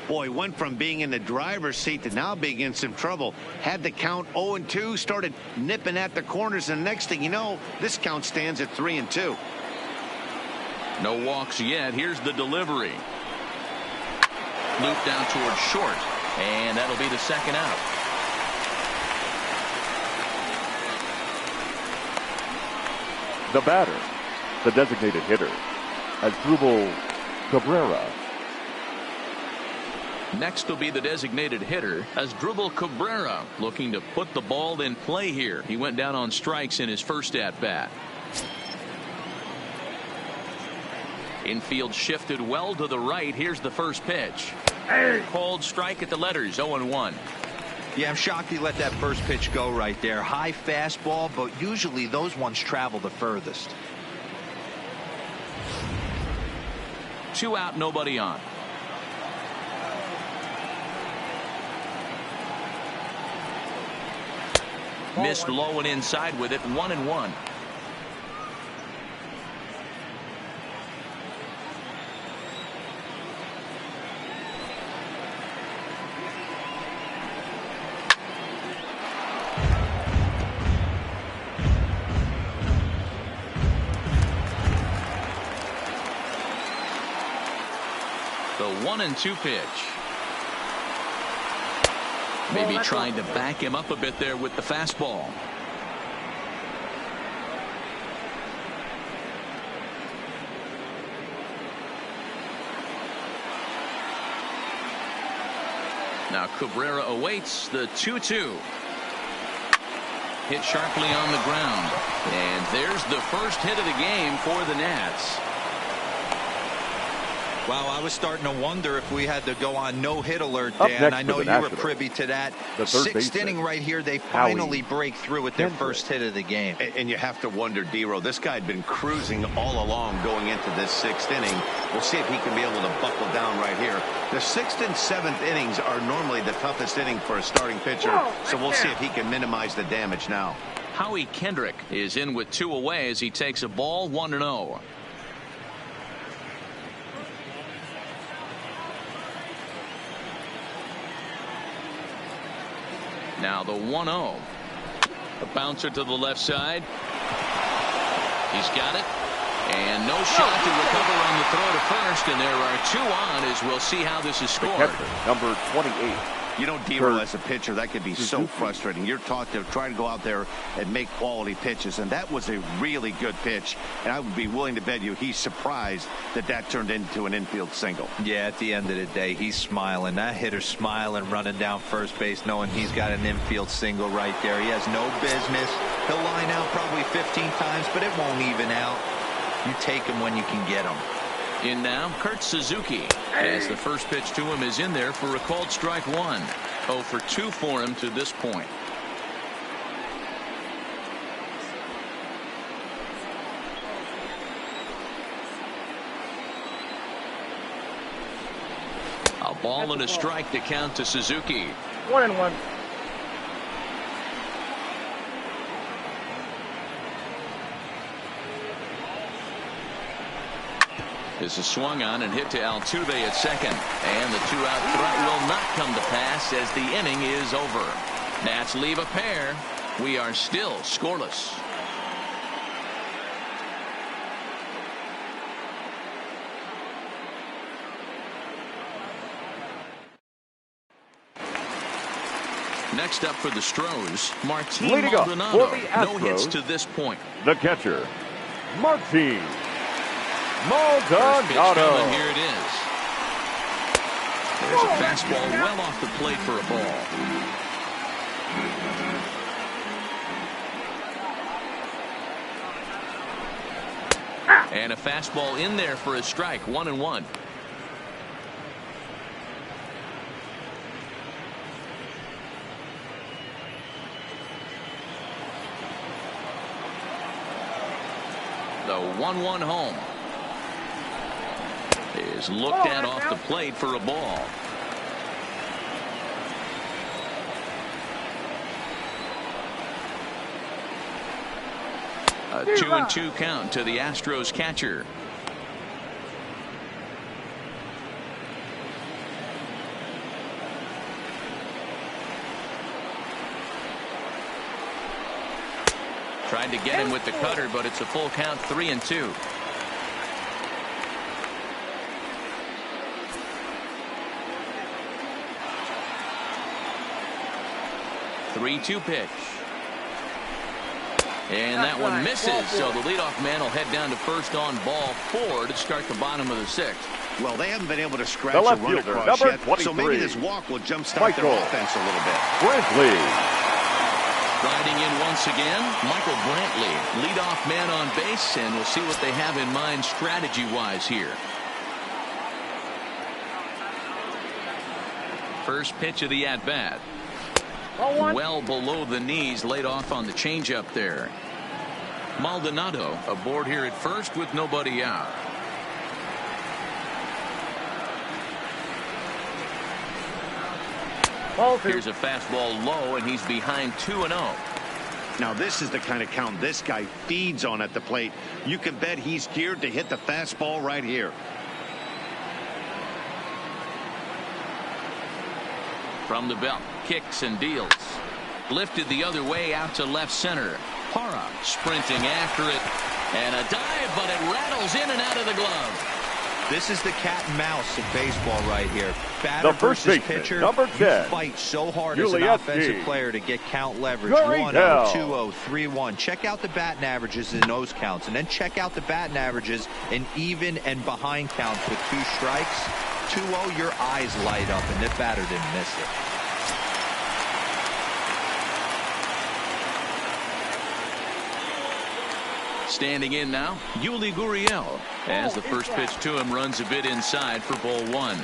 Boy, went from being in the driver's seat to now being in some trouble. Had the count 0-2, started nipping at the corners, and the next thing you know, this count stands at 3-2. No walks yet. Here's the delivery. Loop down towards short, and that'll be the second out. The batter, the designated hitter, Asdrubal Cabrera. Next will be the designated hitter, Asdrubal Cabrera, looking to put the ball in play here. He went down on strikes in his first at-bat. Infield shifted well to the right. Here's the first pitch. Called strike at the letters, 0-1. Yeah, I'm shocked he let that first pitch go right there. High fastball, but usually those ones travel the furthest. 2 out, nobody on. Missed low and inside with it, 1-1. The 1-2 pitch. Maybe trying to back him up a bit there with the fastball. Now Cabrera awaits the 2-2. Hit sharply on the ground. And there's the first hit of the game for the Nats. Wow, I was starting to wonder if we had to go on no-hit alert, Dan. I know you were privy to that. Sixth inning right here, they finally break through with their first hit of the game. And you have to wonder, D-Row, this guy had been cruising all along going into this 6th inning. We'll see if he can be able to buckle down right here. The 6th and 7th innings are normally the toughest inning for a starting pitcher, so we'll see if he can minimize the damage now. Howie Kendrick is in with 2 away as he takes a ball, 1-0. Now the 1-0. A bouncer to the left side. He's got it. And no shot to recover on the throw to first. And there are 2 on as we'll see how this is scored. Catcher, number 28. You know, D-Row, as a pitcher, that could be so frustrating. You're taught to try to go out there and make quality pitches, and that was a really good pitch. And I would be willing to bet you he's surprised that that turned into an infield single. Yeah, at the end of the day, he's smiling. That hitter's smiling, running down first base, knowing he's got an infield single right there. He has no business. He'll line out probably 15 times, but it won't even out. You take him when you can get him. In now, Kurt Suzuki, as the first pitch to him is in there for a called strike 1. 0 for 2 for him to this point. Ball and a strike to count to Suzuki. 1-1. This is swung on and hit to Altuve at second. And the two-out threat will not come to pass as the inning is over. Nats leave a pair. We are still scoreless. Next up for the Stros, Martin Leading up Maldonado. for the Astros, No hits to this point. the catcher, Martin First pitch Maldonado. coming, here it is. There's a fastball well off the plate for a ball. And a fastball in there for a strike. 1-1. The 1-1 home is looked at off the plate for a ball. A 2-2 count to the Astros catcher. Tried to get him with the cutter, but it's a full count. 3-2. Three-two pitch. And that one misses, so the leadoff man will head down to first on ball 4 to start the bottom of the 6th. Well, they haven't been able to scratch The a left run fielder, across number yet, 23, so maybe this walk will jumpstart their offense a little bit. Brantley. Riding in once again, Michael Brantley, leadoff man on base, and we'll see what they have in mind strategy-wise here. First pitch of the at-bat. Well below the knees, laid off on the changeup there. Maldonado aboard here at first with nobody out. Here's a fastball low, and he's behind 2-0. Now this is the kind of count this guy feeds on at the plate. You can bet he's geared to hit the fastball right here. From the belt, kicks and deals. Lifted the other way out to left center. Parra sprinting after it. And a dive, but it rattles in and out of the glove. This is the cat and mouse of baseball right here. Batter The first versus baseman, pitcher. number 10, You fight so hard as an Julietsky. offensive player to get count leverage. Gurriel. 1-0, 2-0, 3-1. Check out the batting averages in those counts, and then check out the batting averages in even and behind counts with 2 strikes. 2-0, your eyes light up, and that batter didn't miss it. Standing in now, Yuli Gurriel, as the first pitch to him runs a bit inside for ball 1.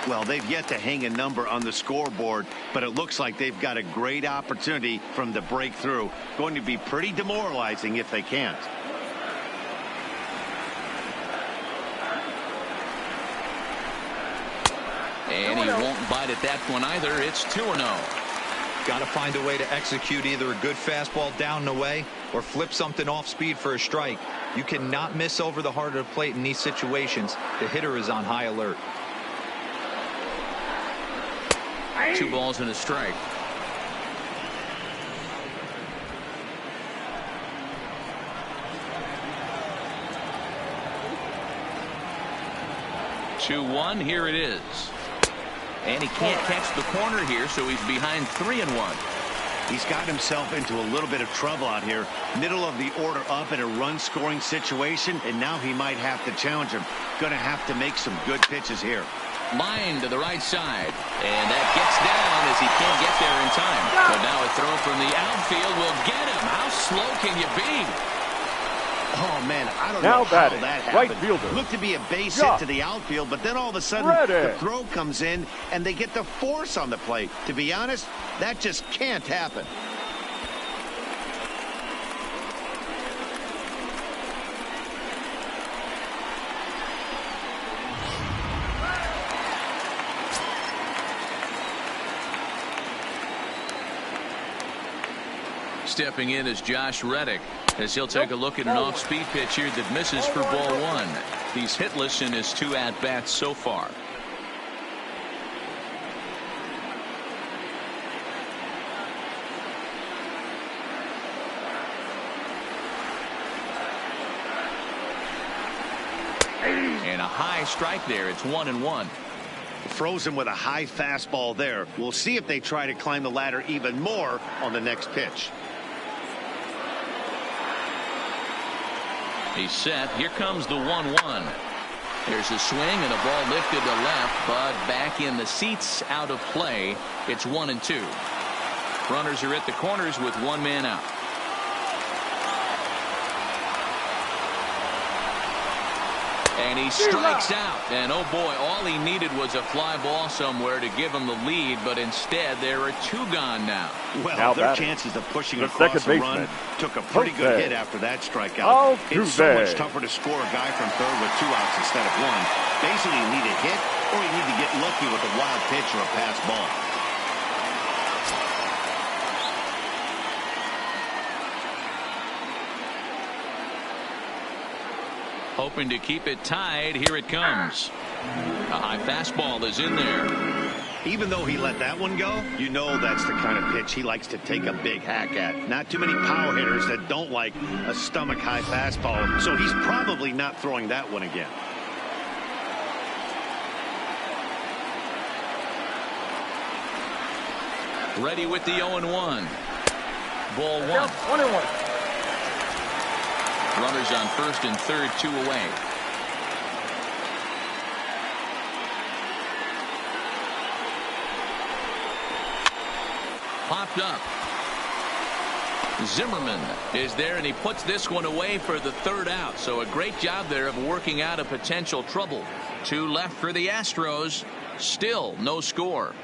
Well, they've yet to hang a number on the scoreboard, but it looks like they've got a great opportunity from the breakthrough. Going to be pretty demoralizing if they can't. And he won't bite at that one either. It's 2-0. Got to find a way to execute either a good fastball down and away or flip something off speed for a strike. You cannot miss over the heart of the plate in these situations. The hitter is on high alert. 2 balls and a strike. Two one. Here it is. And he can't catch the corner here, so he's behind 3-1. He's got himself into a little bit of trouble out here. Middle of the order up in a run-scoring situation, and now he might have to challenge him. Going to have to make some good pitches here. Line to the right side. And that gets down as he can't get there in time. But now a throw from the outfield will get him. How slow can you be? Oh, man, I don't Now know how batting, that right happened. fielder. Looked to be a base Yeah. hit to the outfield, but then all of a sudden Ready. the throw comes in and they get the force on the plate. To be honest, that just can't happen. Stepping in is Josh Reddick, as he'll take a look at an off-speed pitch here that misses for ball one. He's hitless in his 2 at-bats so far. And a high strike there. It's 1-1. Frozen with a high fastball there. We'll see if they try to climb the ladder even more on the next pitch. He's set. Here comes the 1-1. There's a swing and a ball lifted to left, but back in the seats, out of play. It's 1-2. Runners are at the corners with 1 man out. And he strikes out. And oh boy, all he needed was a fly ball somewhere to give him the lead, but instead there are 2 gone now. Well, their chances of pushing across a run took a pretty good hit after that strikeout. It's so much tougher to score a guy from third with 2 outs instead of 1. Basically, you need a hit or you need to get lucky with a wild pitch or a pass ball. Hoping to keep it tied. Here it comes. A high fastball is in there. Even though he let that one go, you know that's the kind of pitch he likes to take a big hack at. Not too many power hitters that don't like a stomach high fastball, so he's probably not throwing that one again. Ready with the 0-1. Ball 1. 1-1. Runners on first and third, 2 away. Popped up. Zimmerman is there, and he puts this one away for the 3rd out. So a great job there of working out a potential trouble. 2 left for the Astros. Still no score.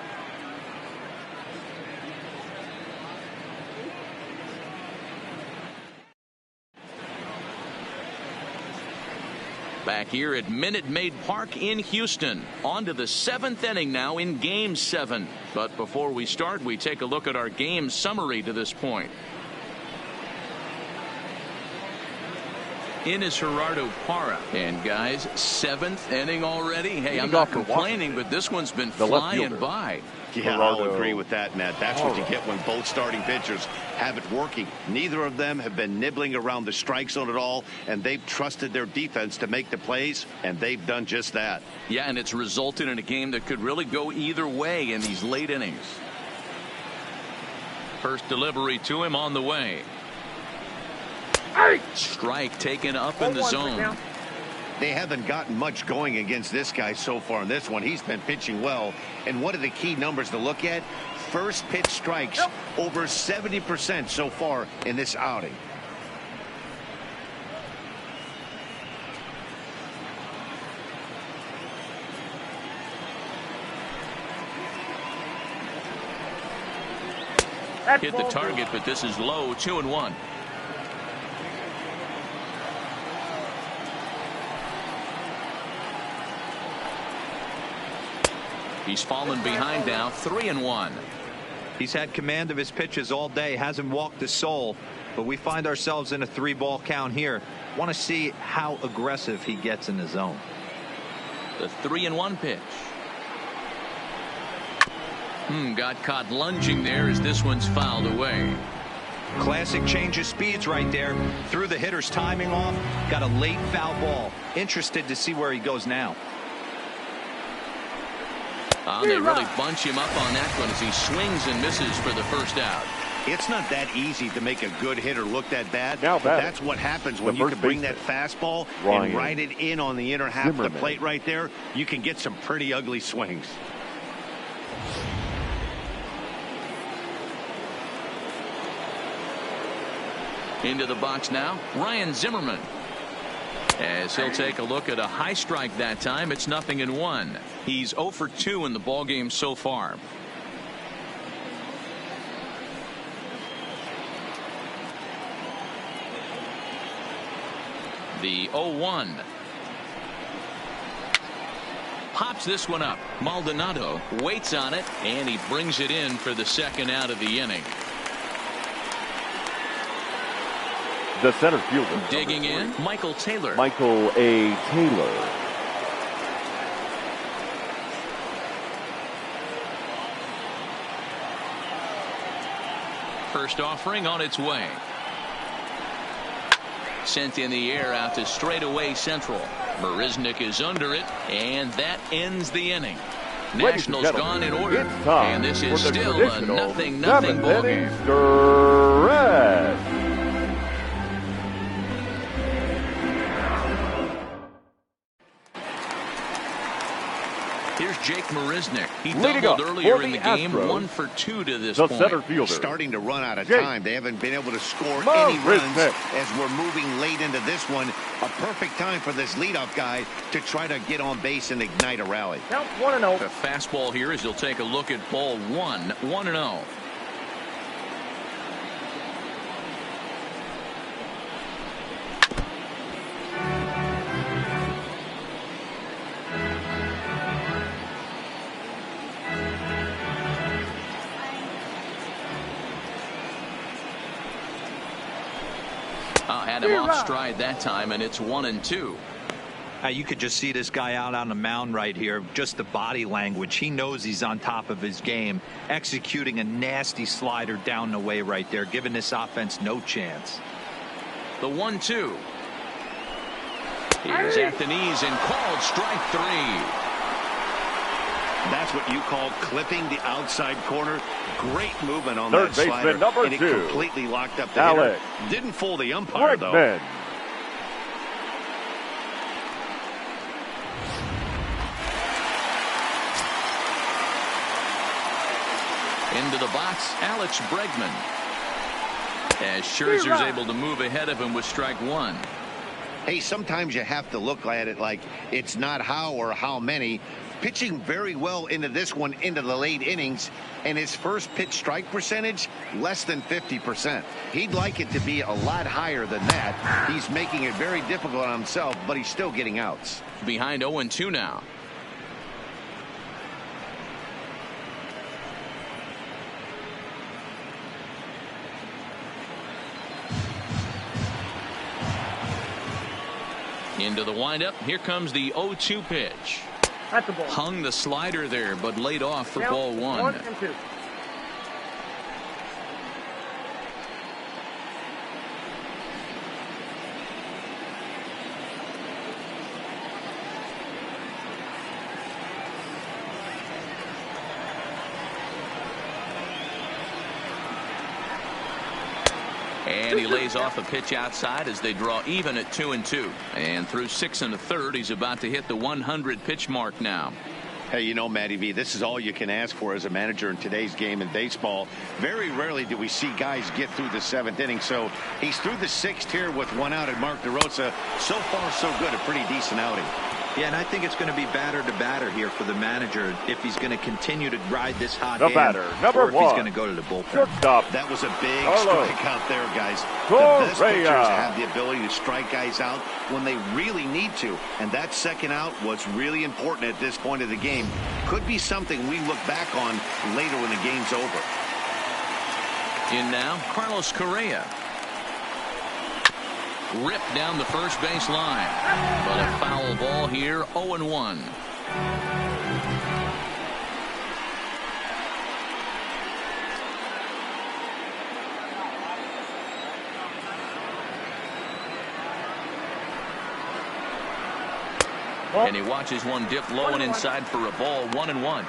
Back here at Minute Maid Park in Houston. On to the 7th inning now in Game 7. But before we start, we take a look at our game summary to this point. In is Gerardo Parra. And guys, 7th inning already. Hey, I'm not complaining, but this one's been flying by. Yeah, I'll agree with that, Matt. That's what you get when both starting pitchers have it working. Neither of them have been nibbling around the strike zone at all, and they've trusted their defense to make the plays, and they've done just that. Yeah, and it's resulted in a game that could really go either way in these late innings. First delivery to him on the way. Strike taken up in the zone. They haven't gotten much going against this guy so far in this one. He's been pitching well. And one of the key numbers to look at, first pitch strikes over 70% so far in this outing. Hit the target, but this is low. 2-1. He's fallen behind now. 3-1. He's had command of his pitches all day, hasn't walked a soul, but we find ourselves in a 3-ball count here. Want to see how aggressive he gets in the zone. The 3-1 pitch. Got caught lunging there as this one's fouled away. Classic change of speeds right there. Threw the hitter's timing off. Got a late foul ball. Interested to see where he goes now. They really bunch him up on that one as he swings and misses for the first out. It's not that easy to make a good hitter look that bad. But that's what happens when you can bring that fastball and ride it in on the inner half of the plate right there. You can get some pretty ugly swings. Into the box now, Ryan Zimmerman. As he'll take a look at a high strike that time. It's 0-1. He's 0 for 2 in the ballgame so far. The 0-1. Pops this one up. Maldonado waits on it, and he brings it in for the 2nd out of the inning. The center fielder. Digging in, Michael Taylor. Michael A. Taylor. First offering on its way. Sent in the air out to straightaway central. Marisnick is under it, and that ends the inning. Nationals gone in order, and this is still a 0-0 ball game. Stretch. Here's Jake Marisnick. He Leading doubled up earlier for in the the game, Astros, 1 for 2 to this the point. center fielder. Starting to run out of Jake time. They haven't been able to score Marisnick. any runs as we're moving late into this one. A perfect time for this leadoff guy to try to get on base and ignite a rally. Count 1-0. The fastball here as he'll take a look at ball 1, 1-0. Had him off stride that time, and it's 1-2. You could just see this guy out on the mound right here. Just the body language. He knows he's on top of his game. Executing a nasty slider down the way right there, giving this offense no chance. The 1-2. Here's at the knees and called strike 3. That's what you call clipping the outside corner. Great movement on Third that baseman, slider. number and it 2. completely locked up the Alex hitter. Didn't fool the umpire, though. Bregman. Into the box, Alex Bregman. As Scherzer's able to move ahead of him with strike 1. Hey, sometimes you have to look at it like it's not how or how many. Pitching very well into this one into the late innings, and his first pitch strike percentage less than 50%. He'd like it to be a lot higher than that. He's making it very difficult on himself, but he's still getting outs. Behind 0-2 now. Into the windup. Here comes the 0-2 pitch. That's the ball. Hung the slider there, but laid off for ball 1. 1 and 2. And he lays off a pitch outside as they draw even at 2-2. And through 6 1/3, he's about to hit the 100 pitch mark now. Hey, you know, Matty V, this is all you can ask for as a manager in today's game in baseball. Very rarely do we see guys get through the 7th inning. So he's through the 6th here with 1 out, and Mark DeRosa, so far so good, a pretty decent outing. Yeah, and I think it's going to be batter to batter here for the manager if he's going to continue to ride this hot The hand, batter, number or if he's 1. going to go to the bullpen. Shortstop. That was a big Carlos strikeout there, guys. Correa. The best pitchers have the ability to strike guys out when they really need to. And that second out was really important at this point of the game. Could be something we look back on later when the game's over. In now, Carlos Correa. Ripped down the first base line. But a foul ball here, 0-1. And he watches one dip low and inside for a ball, 1-1.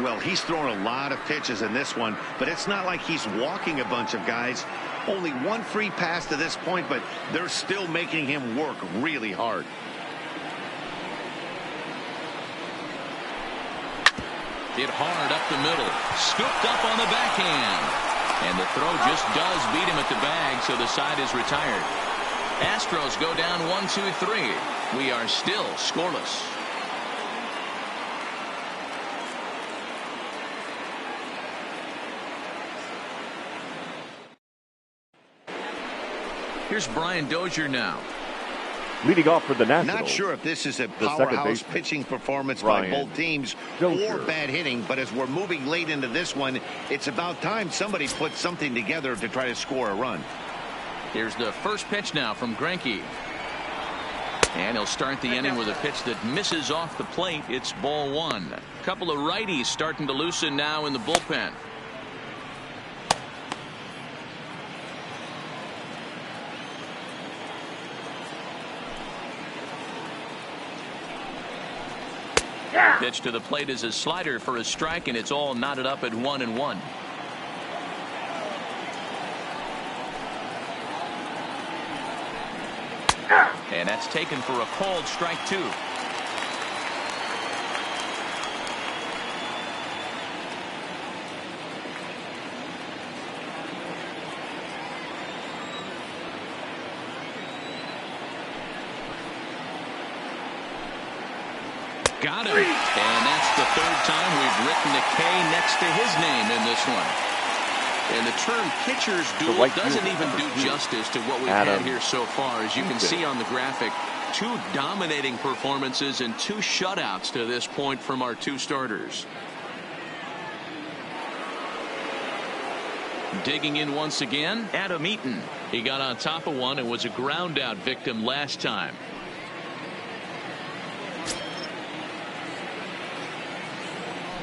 Well, he's thrown a lot of pitches in this one, but it's not like he's walking a bunch of guys. Only one free pass to this point, but they're still making him work really hard. Hit hard up the middle. Scooped up on the backhand. And the throw just does beat him at the bag, so the side is retired. Astros go down 1-2-3. We are still scoreless. Here's Brian Dozier now. Leading off for the Nationals. Not sure if this is a second powerhouse baseman, pitching performance Brian by both teams Dozier. or bad hitting, but as we're moving late into this one, it's about time somebody puts something together to try to score a run. Here's the first pitch now from Greinke. And he'll start the inning with a pitch that misses off the plate. It's ball one. A couple of righties starting to loosen now in the bullpen. Pitch to the plate is a slider for a strike, and it's all knotted up at 1-1. And that's taken for a called strike two. Got him. And that's the third time we've written a K next to his name in this one. And the term pitcher's duel doesn't even do justice to what we've had here so far. As you can see on the graphic, 2 dominating performances and 2 shutouts to this point from our 2 starters. Digging in once again, Adam Eaton. He got on top of one and was a ground out victim last time.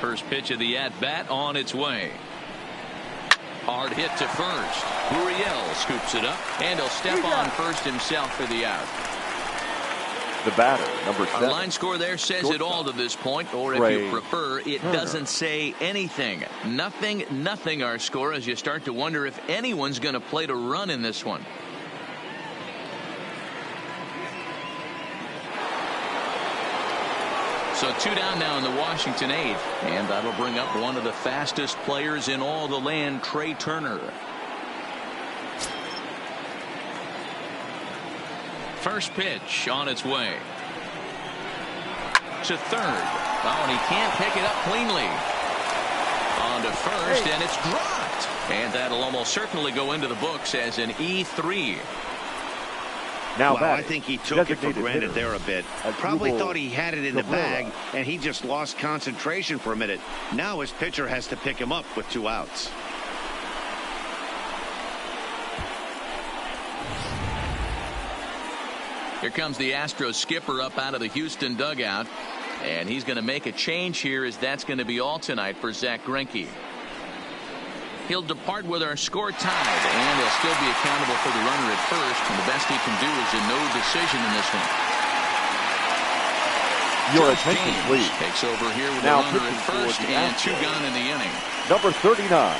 First pitch of the at-bat on its way. Hard hit to first. Gurriel scoops it up, and he'll step on first himself for the out. The batter, number 7. Our line score there says it all to this point, or if you prefer, it doesn't say anything. Nothing our score, as you start to wonder if anyone's going to play to run in this one. So 2 down now in the Washington 8th, and that'll bring up one of the fastest players in all the land, Trey Turner. First pitch on its way. To third. Oh, and he can't pick it up cleanly. On to first, and it's dropped. And that'll almost certainly go into the books as an E3. Now I think he took it for granted there a bit. Probably thought he had it in the bag, and he just lost concentration for a minute. Now his pitcher has to pick him up with 2 outs. Here comes the Astros skipper up out of the Houston dugout, and he's going to make a change here, as that's going to be all tonight for Zack Greinke. He'll depart with our score tied, and he'll still be accountable for the runner at first, and the best he can do is a no decision in this one. Your attention, please. Takes over here with the runner at first, and 2 gone in the inning. Number 39.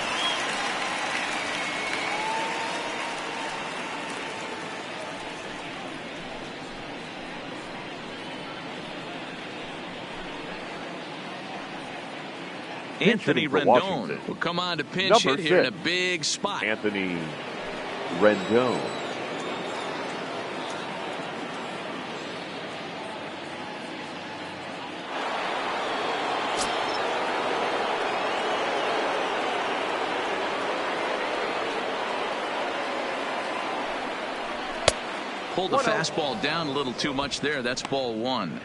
Anthony Rendon will come on to pinch hit here in a big spot. Anthony Rendon. Pulled the fastball down a little too much there. That's ball 1.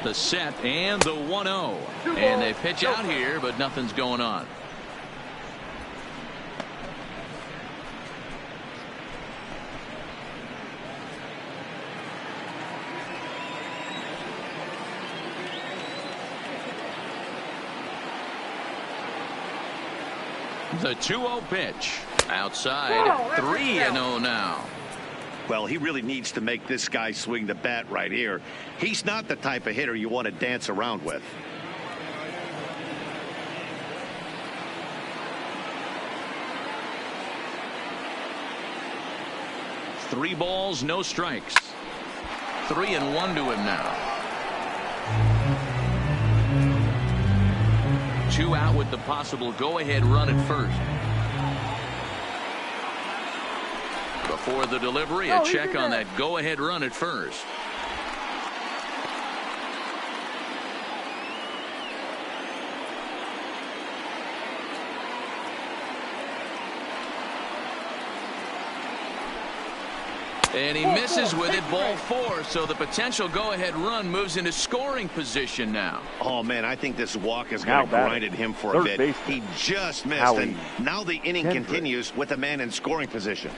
The set and the 1-0. And they pitch out here, but nothing's going on. The 2-0 pitch. Outside. 3-0 now. Well, he really needs to make this guy swing the bat right here. He's not the type of hitter you want to dance around with. Three balls, no strikes. 3-1 to him now. 2 out with the possible go-ahead run at first. Before the delivery, a check on that go-ahead run at first. And he misses with it, ball 4. So the potential go-ahead run moves into scoring position now. Oh, man, I think this walk is going to grind at him for a bit. He just missed, and now the inning continues with a man in scoring position.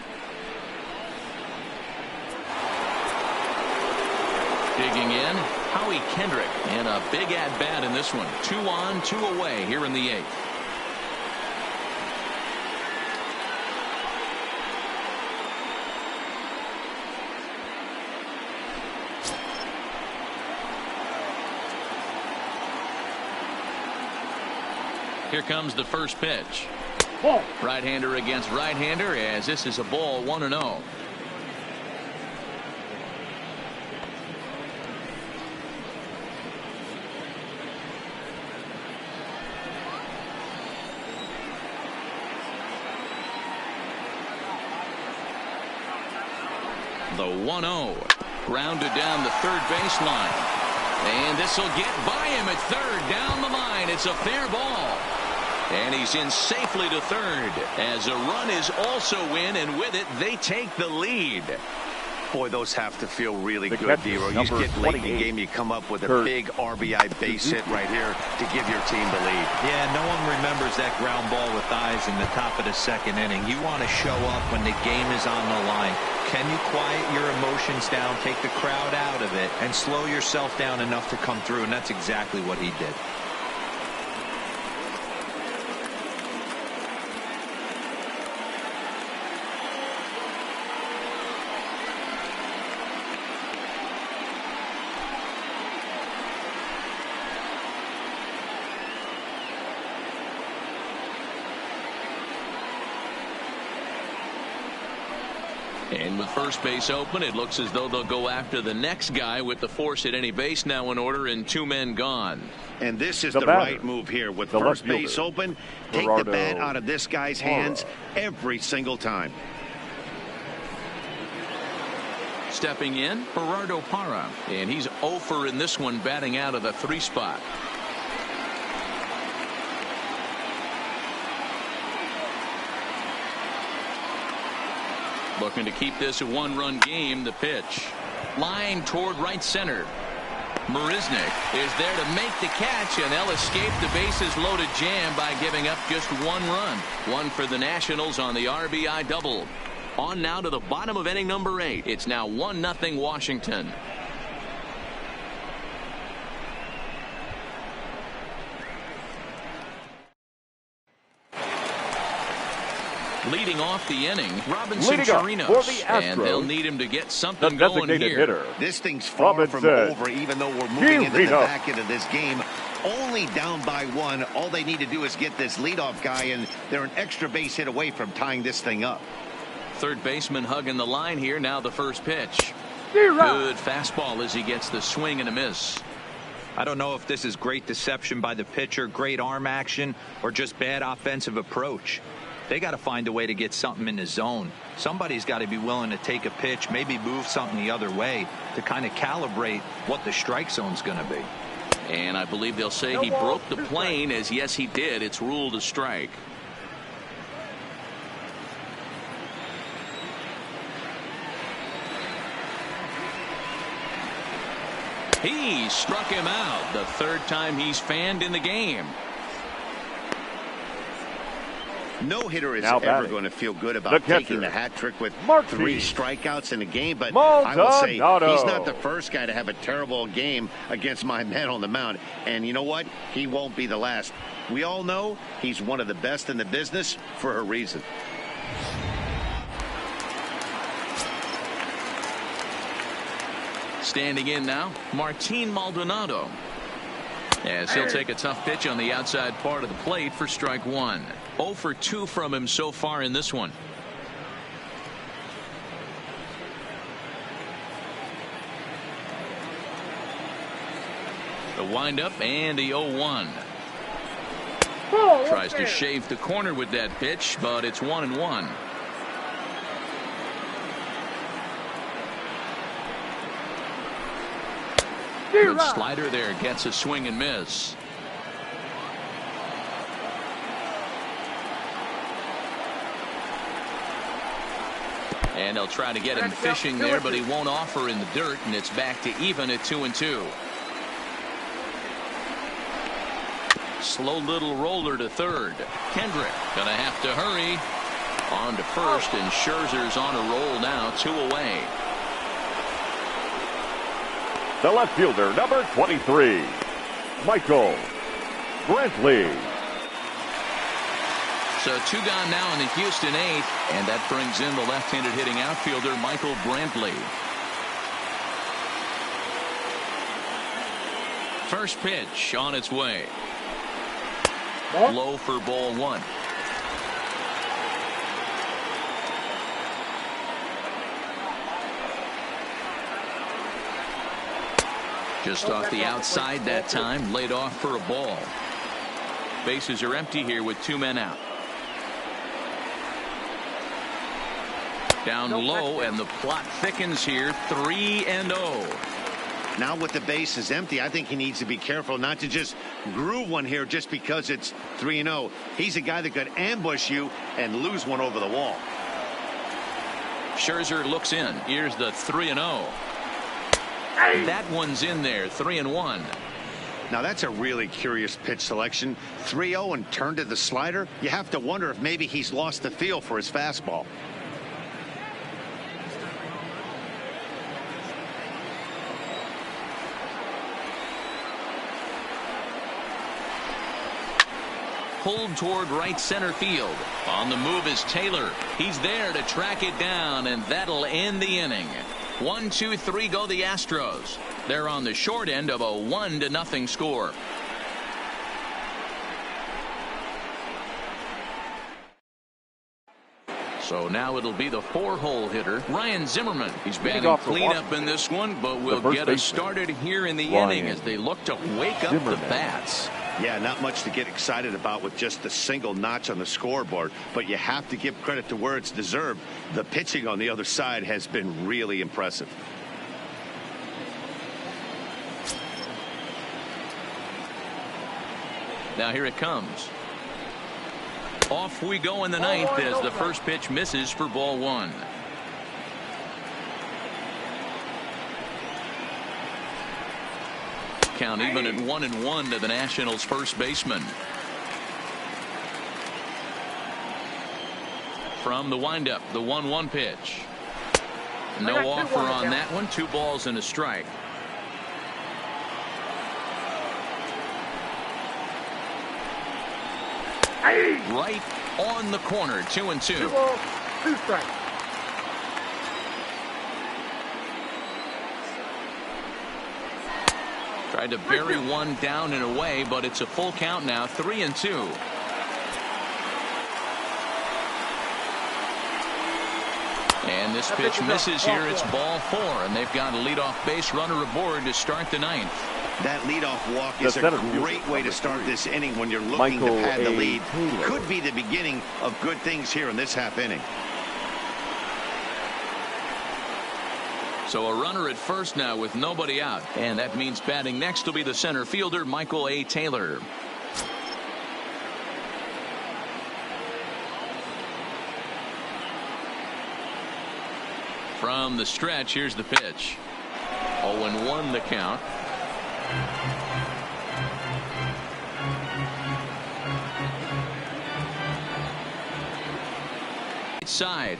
Digging in, Howie Kendrick, and a big at-bat in this one. 2 on, 2 away here in the 8th. Here comes the first pitch. Right-hander against right-hander, as this is a ball 1-0. The 1-0 grounded down the third baseline, and this will get by him at third. Down the line, it's a fair ball. And he's in safely to third as a run is also in, and with it they take the lead. Boy, those have to feel really good, Dero. You get late in the game, you come up with a big RBI base hit right here to give your team the lead. Yeah, no one remembers that ground ball with eyes in the top of the second inning. You want to show up when the game is on the line. Can you quiet your emotions down, take the crowd out of it, and slow yourself down enough to come through? And that's exactly what he did. And with first base open, it looks as though they'll go after the next guy with the force at any base now in order and 2 men gone. And this is the right move here with first base open. Take the bat out of this guy's hands every single time. Stepping in, Gerardo Parra, and he's 0 in this one, batting out of the 3 spot. Looking to keep this a 1-run game. The pitch. Line toward right center. Marisnick is there to make the catch, and they'll escape the bases loaded jam by giving up just 1 run. 1 for the Nationals on the RBI double. On now to the bottom of inning number 8. It's now 1-0 Washington. Leading off the inning, Robinson Chirinos, and they'll need him to get something going here. Hitter. This thing's far from over, even though we're moving into the back end of this game. Only down by 1. All they need to do is get this leadoff guy, and they're an extra base hit away from tying this thing up. Third baseman hugging the line here. Now the first pitch. Good fastball as he gets the swing and a miss. I don't know if this is great deception by the pitcher, great arm action, or just bad offensive approach. They got to find a way to get something in the zone. Somebody's got to be willing to take a pitch, maybe move something the other way to kind of calibrate what the strike zone's going to be. And I believe they'll say he broke the plane, as yes he did. It's ruled a strike. He struck him out, the 3rd time he's fanned in the game. No hitter is ever going to feel good about taking the hat trick with 3 strikeouts in a game, but I will say he's not the first guy to have a terrible game against my man on the mound. And you know what? He won't be the last. We all know he's one of the best in the business for a reason. Standing in now, Martin Maldonado, as he'll take a tough pitch on the outside part of the plate for strike 1. 0 for 2 from him so far in this one. The windup and the 0-1. Tries to shave the corner with that pitch, but it's 1-1. Good slider there, gets a swing and miss. And they'll try to get him fishing there, but he won't offer in the dirt, and it's back to even at 2-2. Slow little roller to third. Kendrick gonna have to hurry. On to first, and Scherzer's on a roll now, 2 away. The left fielder, number 23, Michael Brantley. So 2 gone now in the Houston 8th, and that brings in the left-handed hitting outfielder Michael Brantley. First pitch on its way. Low for ball 1. Just off the outside that time, laid off for a ball. Bases are empty here with 2 men out. Down low, and the plot thickens here, 3-0. Now with the bases empty, I think he needs to be careful not to just groove one here just because it's 3-0. He's a guy that could ambush you and lose one over the wall. Scherzer looks in. Here's the 3-0. That one's in there, 3-1. Now that's a really curious pitch selection. 3-0 and turned to the slider. You have to wonder if maybe he's lost the feel for his fastball. Pulled toward right center field. On the move is Taylor. He's there to track it down, and that'll end the inning. 1-2-3 go the Astros. They're on the short end of a 1-0 score. So now it'll be the 4-hole hitter, Ryan Zimmerman. He's batting cleanup in this one, but will get us started here in the inning as they look to wake up the bats. Yeah, not much to get excited about with just the single notch on the scoreboard, but you have to give credit to where it's deserved. The pitching on the other side has been really impressive. Now here it comes. Off we go in the 9th as the first pitch misses for ball 1. Count even at 1-1 to the Nationals first baseman. From the windup, the 1-1 pitch. No offer on that one. 2 balls and a strike. Right on the corner, 2-2. 2 balls, 2 strikes. Tried to bury one down and away, but it's a full count now, 3-2. And this pitch misses here. It's ball 4, and they've got a leadoff base runner aboard to start the 9th. That leadoff walk is a great way to start this inning when you're looking to pad the lead. Could be the beginning of good things here in this half inning. So a runner at first now with nobody out, and that means batting next will be the center fielder Michael A. Taylor. From the stretch, here's the pitch. 0-1 the count. Side,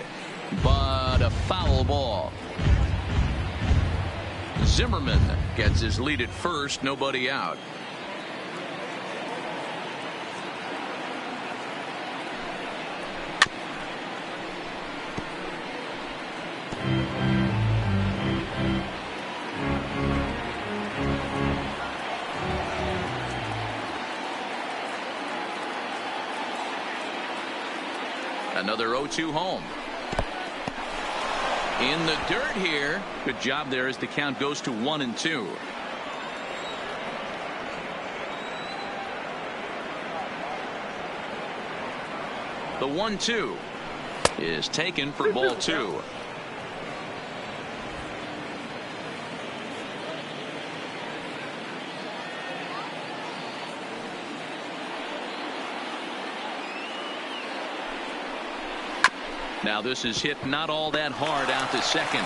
but a foul ball. Zimmerman gets his lead at first, nobody out. Another 0-2 home. In the dirt here. Good job there as the count goes to 1-2. The 1-2 is taken for ball 2. Now this is hit not all that hard out to second.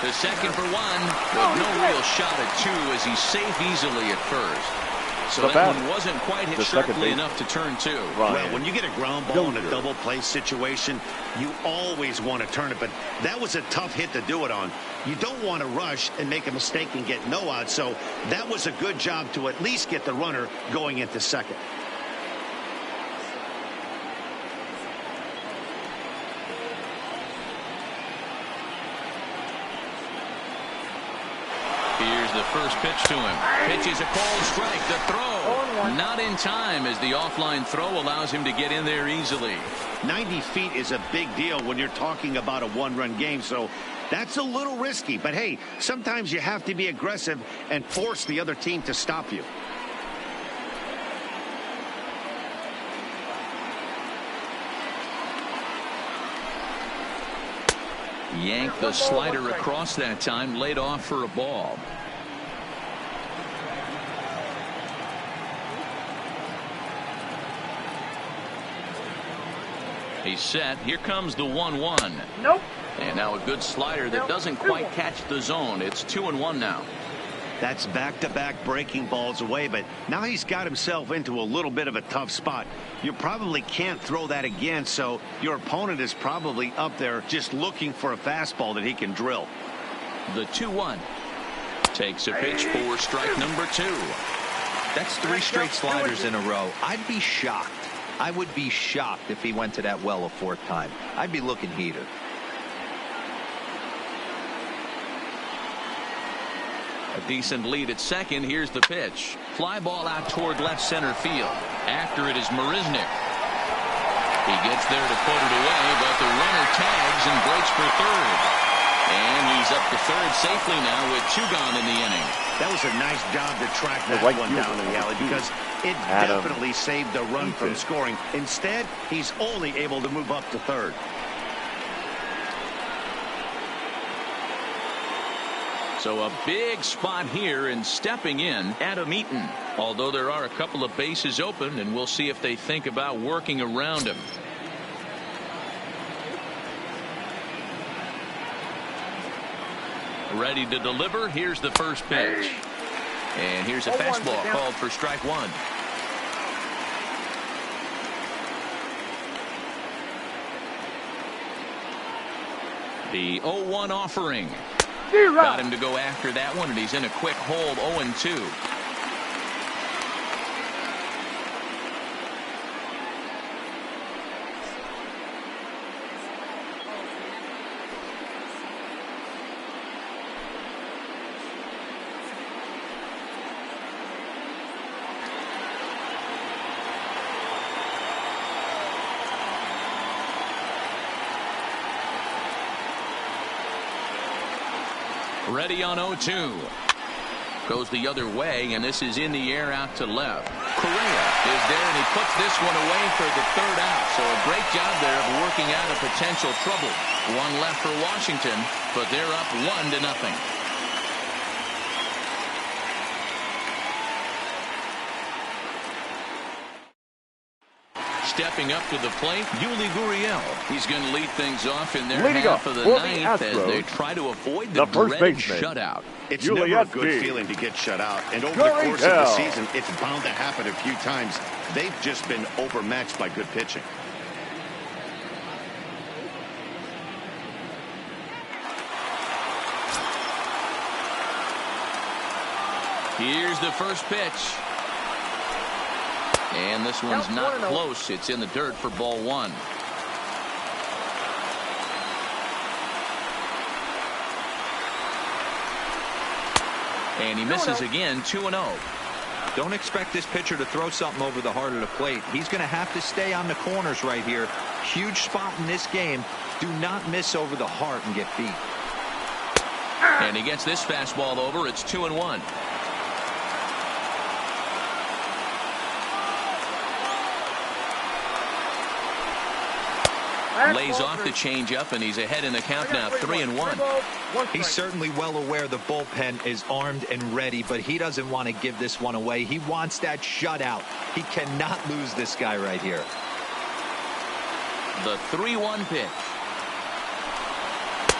The second for one, but no real shot at two as he's safe easily at first. So that one wasn't quite hit sharply enough to turn two. Well, when you get a ground ball in a double play situation, you always want to turn it, but that was a tough hit to do it on. You don't want to rush and make a mistake and get no out, so that was a good job to at least get the runner going into second. Here's the first pitch to him. Pitch is a called strike. The throw not in time as the offline throw allows him to get in there easily. 90 feet is a big deal when you're talking about a one-run game, so that's a little risky. But hey, sometimes you have to be aggressive and force the other team to stop you. Yanked the slider across that time, laid off for a ball. He's set. Here comes the 1-1. Nope. And now a good slider that doesn't quite catch the zone. It's 2-1 now. That's back-to-back breaking balls away, but now he's got himself into a little bit of a tough spot. You probably can't throw that again, so your opponent is probably up there just looking for a fastball that he can drill. The 2-1 takes a pitch for strike number 2. That's 3 straight sliders in a row. I'd be shocked. I would be shocked if he went to that well a 4th time. I'd be looking heated. A decent lead at second. Here's the pitch. Fly ball out toward left center field. After it is Marisnick. He gets there to put it away, but the runner tags and breaks for third. And he's up to third safely now with 2 gone in the inning. That was a nice job to track that one down in the alley because it definitely saved a run from scoring. Instead, he's only able to move up to third. So a big spot here, and stepping in, Adam Eaton. Although there are a couple of bases open, and we'll see if they think about working around him. Ready to deliver. Here's the first pitch. And here's a fastball called for strike 1. The 0-1 offering. Got him to go after that one, and he's in a quick hold. 0-2. Ready on 0-2. Goes the other way, and this is in the air out to left. Correa is there, and he puts this one away for the 3rd out. So a great job there of working out a potential trouble. 1 left for Washington, but they're up 1-0. Stepping up to the plate, Yuli Gurriel. He's going to lead things off in their half of the 9th as they try to avoid the dreaded shutout. It's never a good feeling to get shut out, and over the course of the season, it's bound to happen a few times. They've just been overmatched by good pitching. Here's the first pitch. And this one's not close. It's in the dirt for ball 1. And he misses again. 2-0. Don't expect this pitcher to throw something over the heart of the plate. He's going to have to stay on the corners right here. Huge spot in this game. Do not miss over the heart and get beat. And he gets this fastball over. It's 2-1. Lays off the changeup, and he's ahead in the count now, 3-1. He's certainly well aware the bullpen is armed and ready, but he doesn't want to give this one away. He wants that shutout. He cannot lose this guy right here. The 3-1 pitch.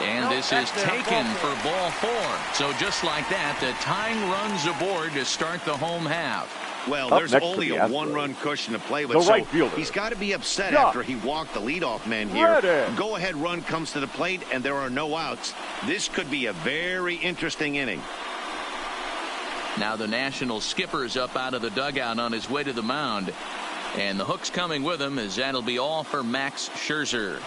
And this is taken for ball 4. So just like that, the tying runs aboard to start the home half. Well, there's only a one-run cushion to play with, so he's got to be upset after he walked the leadoff man here. Go-ahead run comes to the plate, and there are no outs. This could be a very interesting inning. Now the Nationals skipper's up out of the dugout on his way to the mound. And the hook's coming with him, as that'll be all for Max Scherzer.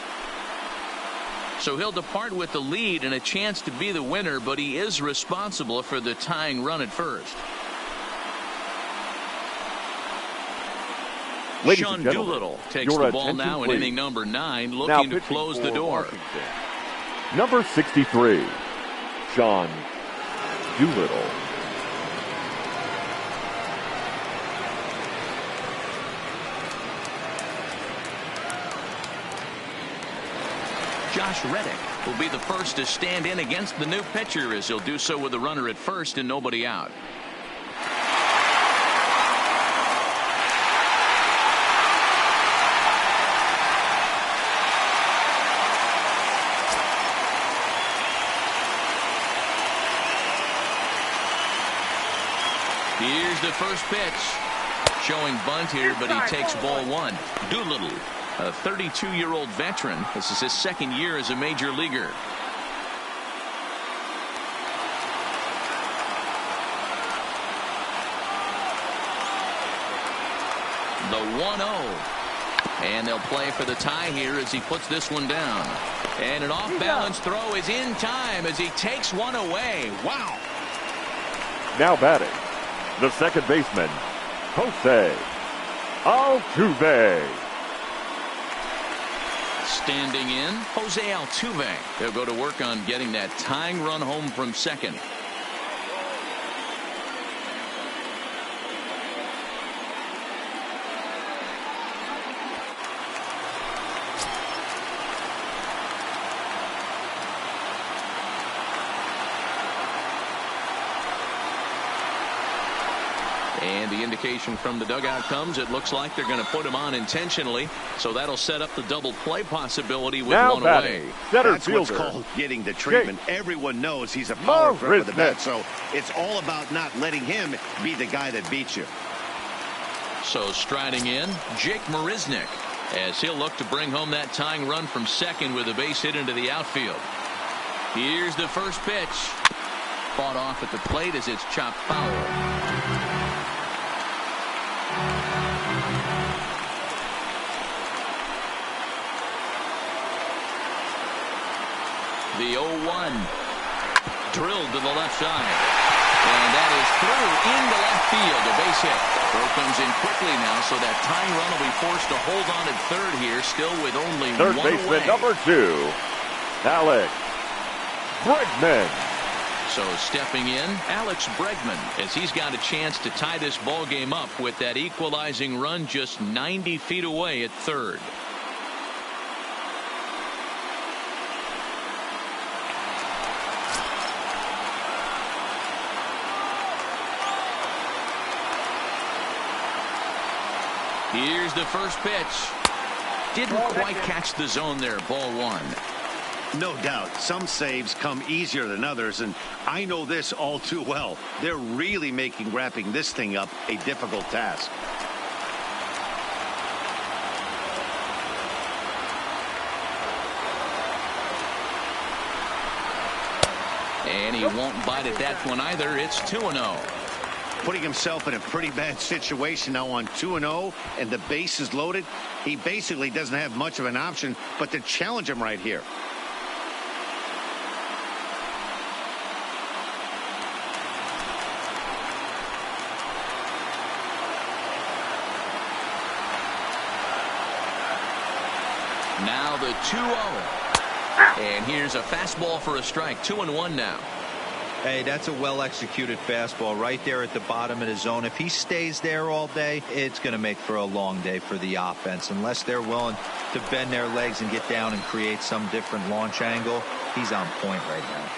So he'll depart with the lead and a chance to be the winner, but he is responsible for the tying run at first. Sean Doolittle takes the ball now in inning number 9, looking to close the door. Washington. Number 63, Sean Doolittle. Josh Reddick will be the first to stand in against the new pitcher, as he'll do so with a runner at first and nobody out. Here's the first pitch. Showing bunt here, but he takes ball 1. Doolittle, a 32-year-old veteran. This is his second year as a major leaguer. The 1-0. And they'll play for the tie here as he puts this one down. And an off-balance throw is in time as he takes one away. Wow. Now batting, the second baseman, Jose Altuve. Standing in, Jose Altuve. They'll go to work on getting that tying run home from second. And the indication from the dugout comes, it looks like they're going to put him on intentionally. So that'll set up the double play possibility with now one batting, away. That's what's called getting the treatment. Everyone knows he's a power threat with the bat, so it's all about not letting him be the guy that beats you. So striding in, Jake Marisnick, as he'll look to bring home that tying run from second with a base hit into the outfield. Here's the first pitch. Fought off at the plate as it's chopped foul. The 0-1 drilled to the left side, and that is through into left field. A base hit. Throw comes in quickly now, so that tying run will be forced to hold on at third here, still with only third one baseman away. number 2, Alex Bregman. So stepping in, Alex Bregman, as he's got a chance to tie this ball game up with that equalizing run just 90 feet away at third. Here's the first pitch. Didn't quite catch the zone there. Ball 1. No doubt. Some saves come easier than others, and I know this all too well. They're really making wrapping this thing up a difficult task. And he won't bite at that one either. It's 2-0. Putting himself in a pretty bad situation now on 2-0, and the base is loaded. He basically doesn't have much of an option but to challenge him right here. Now the 2-0. And here's a fastball for a strike. 2-1 now. Hey, that's a well-executed fastball right there at the bottom of the zone. If he stays there all day, it's going to make for a long day for the offense. Unless they're willing to bend their legs and get down and create some different launch angle, he's on point right now.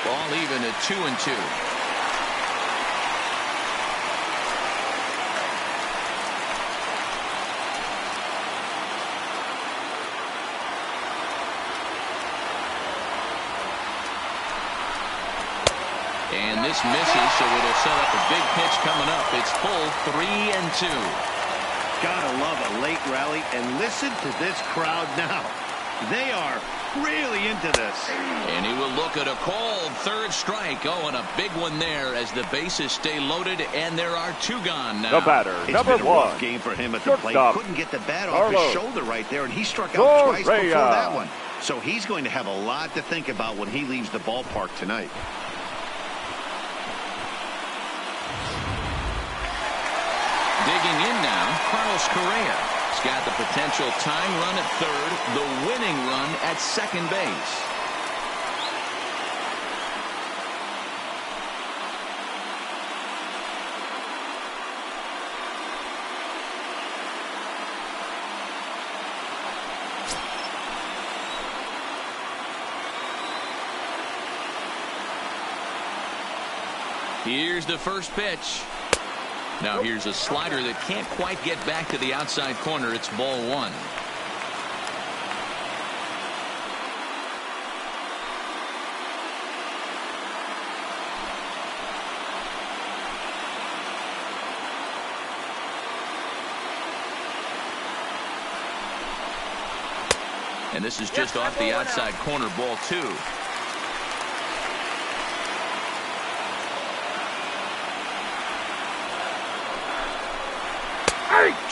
Ball even at 2-2. And this misses, so it'll set up a big pitch coming up. It's full 3-2. Gotta love a late rally, and listen to this crowd now. They are really into this. And he will look at a called third strike. Oh, and a big one there as the bases stay loaded, and there are 2 gone now. The batter, It's number been a 1. rough game for him at the plate. Shortstop, Couldn't get the bat off Carlos his shoulder right there, and he struck out twice before Correa. that one. So he's going to have a lot to think about when he leaves the ballpark tonight. Digging in now, Carlos Correa. He's got the potential tying run at third, the winning run at second base. Here's the first pitch. Now here's a slider that can't quite get back to the outside corner. It's ball 1. And this is just off the outside corner, ball 2.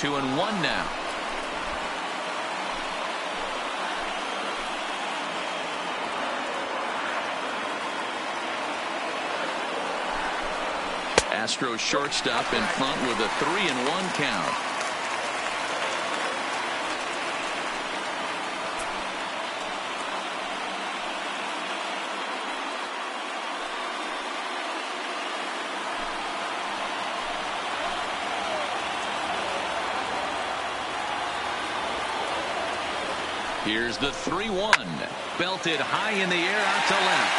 2-1 now. Astros shortstop in front with a 3-1 count. Here's the 3-1. Belted high in the air out to left.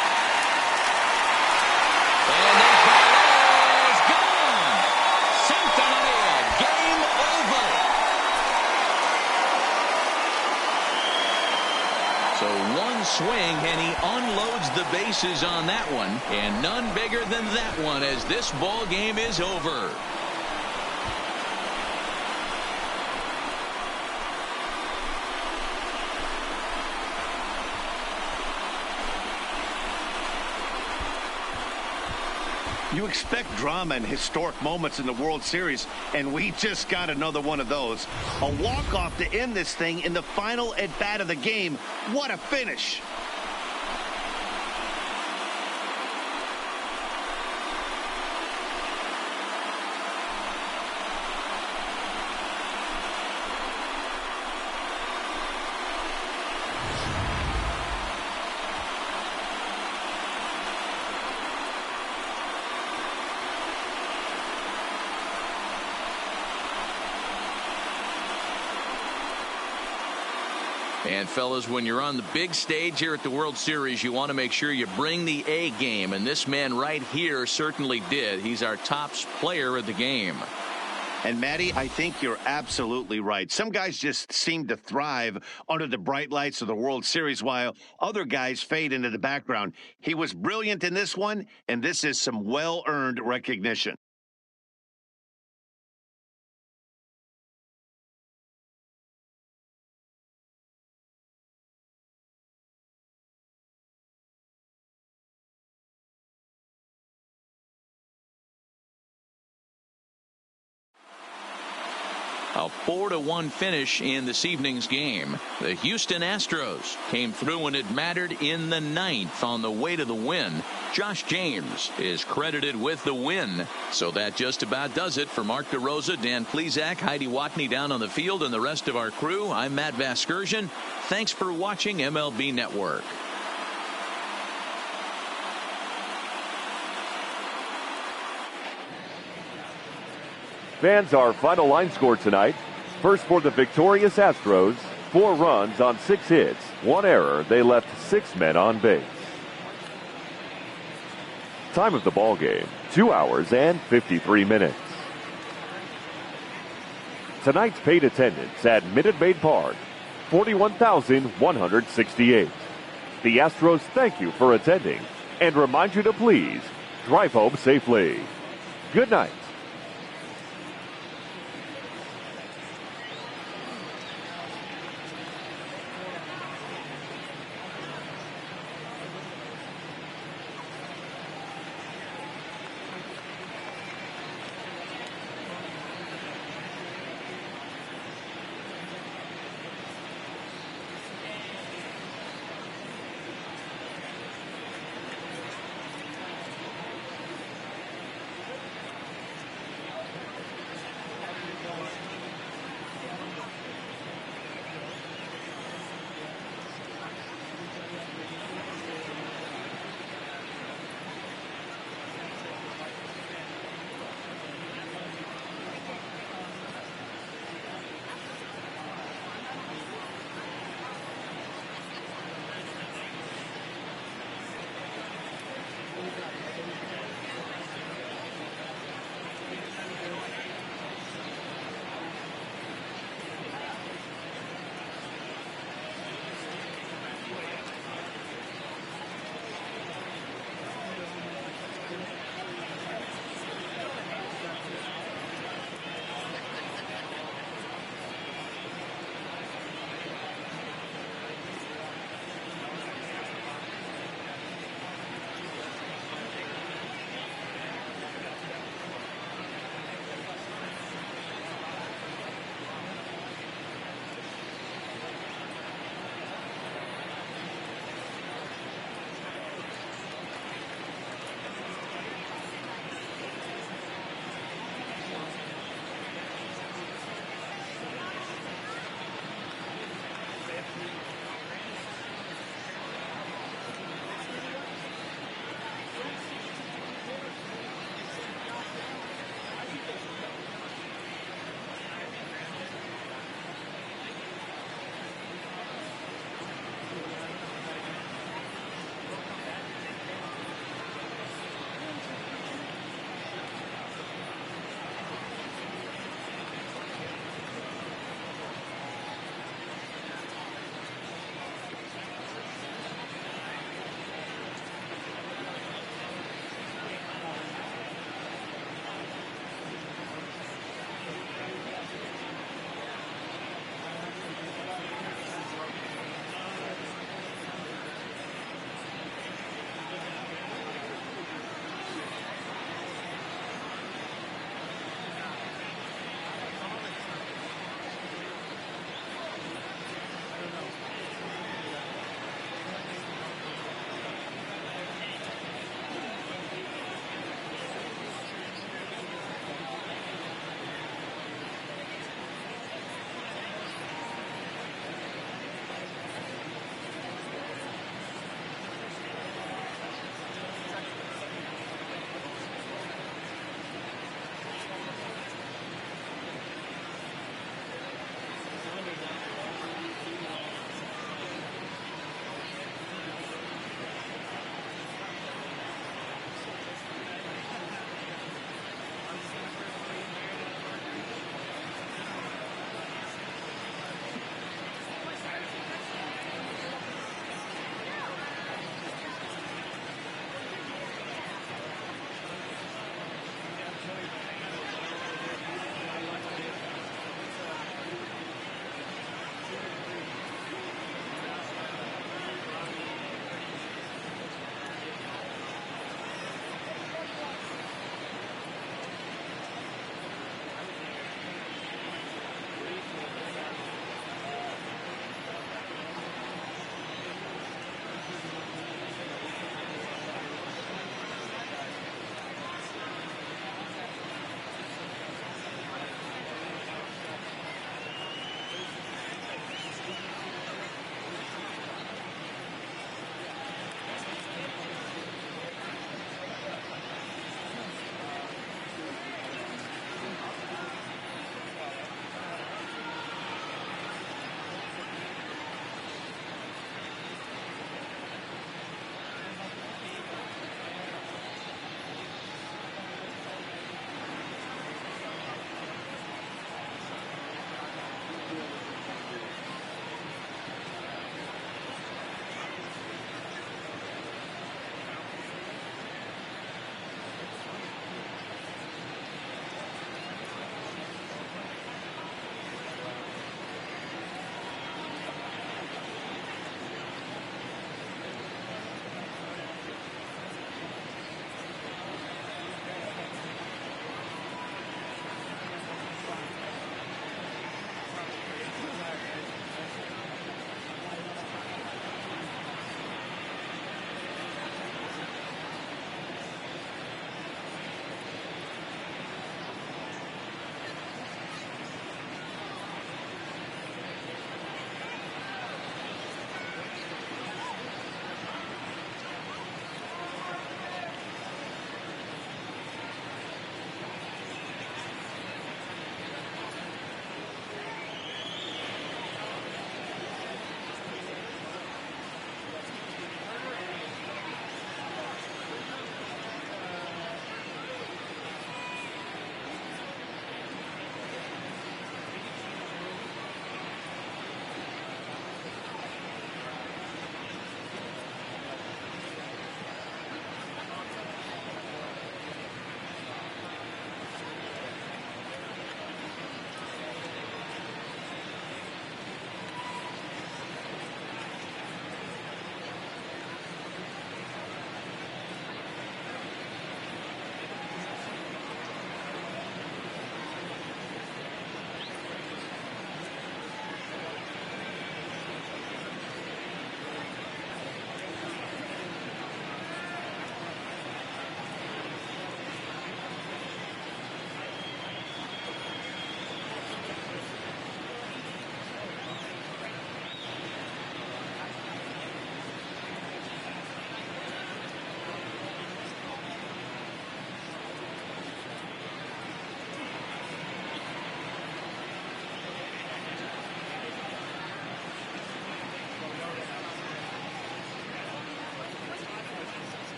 And this ball is gone. Centenaria. Game over. So one swing and he unloads the bases on that one. And none bigger than that one as this ball game is over. You expect drama and historic moments in the World Series, and we just got another one of those. A walk-off to end this thing in the final at-bat of the game. What a finish. And fellas, when you're on the big stage here at the World Series, you want to make sure you bring the A game. And this man right here certainly did. He's our top player of the game. And Matty, I think you're absolutely right. Some guys just seem to thrive under the bright lights of the World Series while other guys fade into the background. He was brilliant in this one, and this is some well-earned recognition. A 4-1 finish in this evening's game. The Houston Astros came through when it mattered in the 9th on the way to the win. Josh James is credited with the win. So that just about does it for Mark DeRosa, Dan Plesac, Heidi Watney down on the field, and the rest of our crew. I'm Matt Vasgersian. Thanks for watching MLB Network. Fans, our final line score tonight. First for the victorious Astros, 4 runs on 6 hits, 1 error. They left 6 men on base. Time of the ball game, 2 hours and 53 minutes. Tonight's paid attendance at Minute Maid Park, 41,168. The Astros thank you for attending and remind you to please Drive home safely. Good night.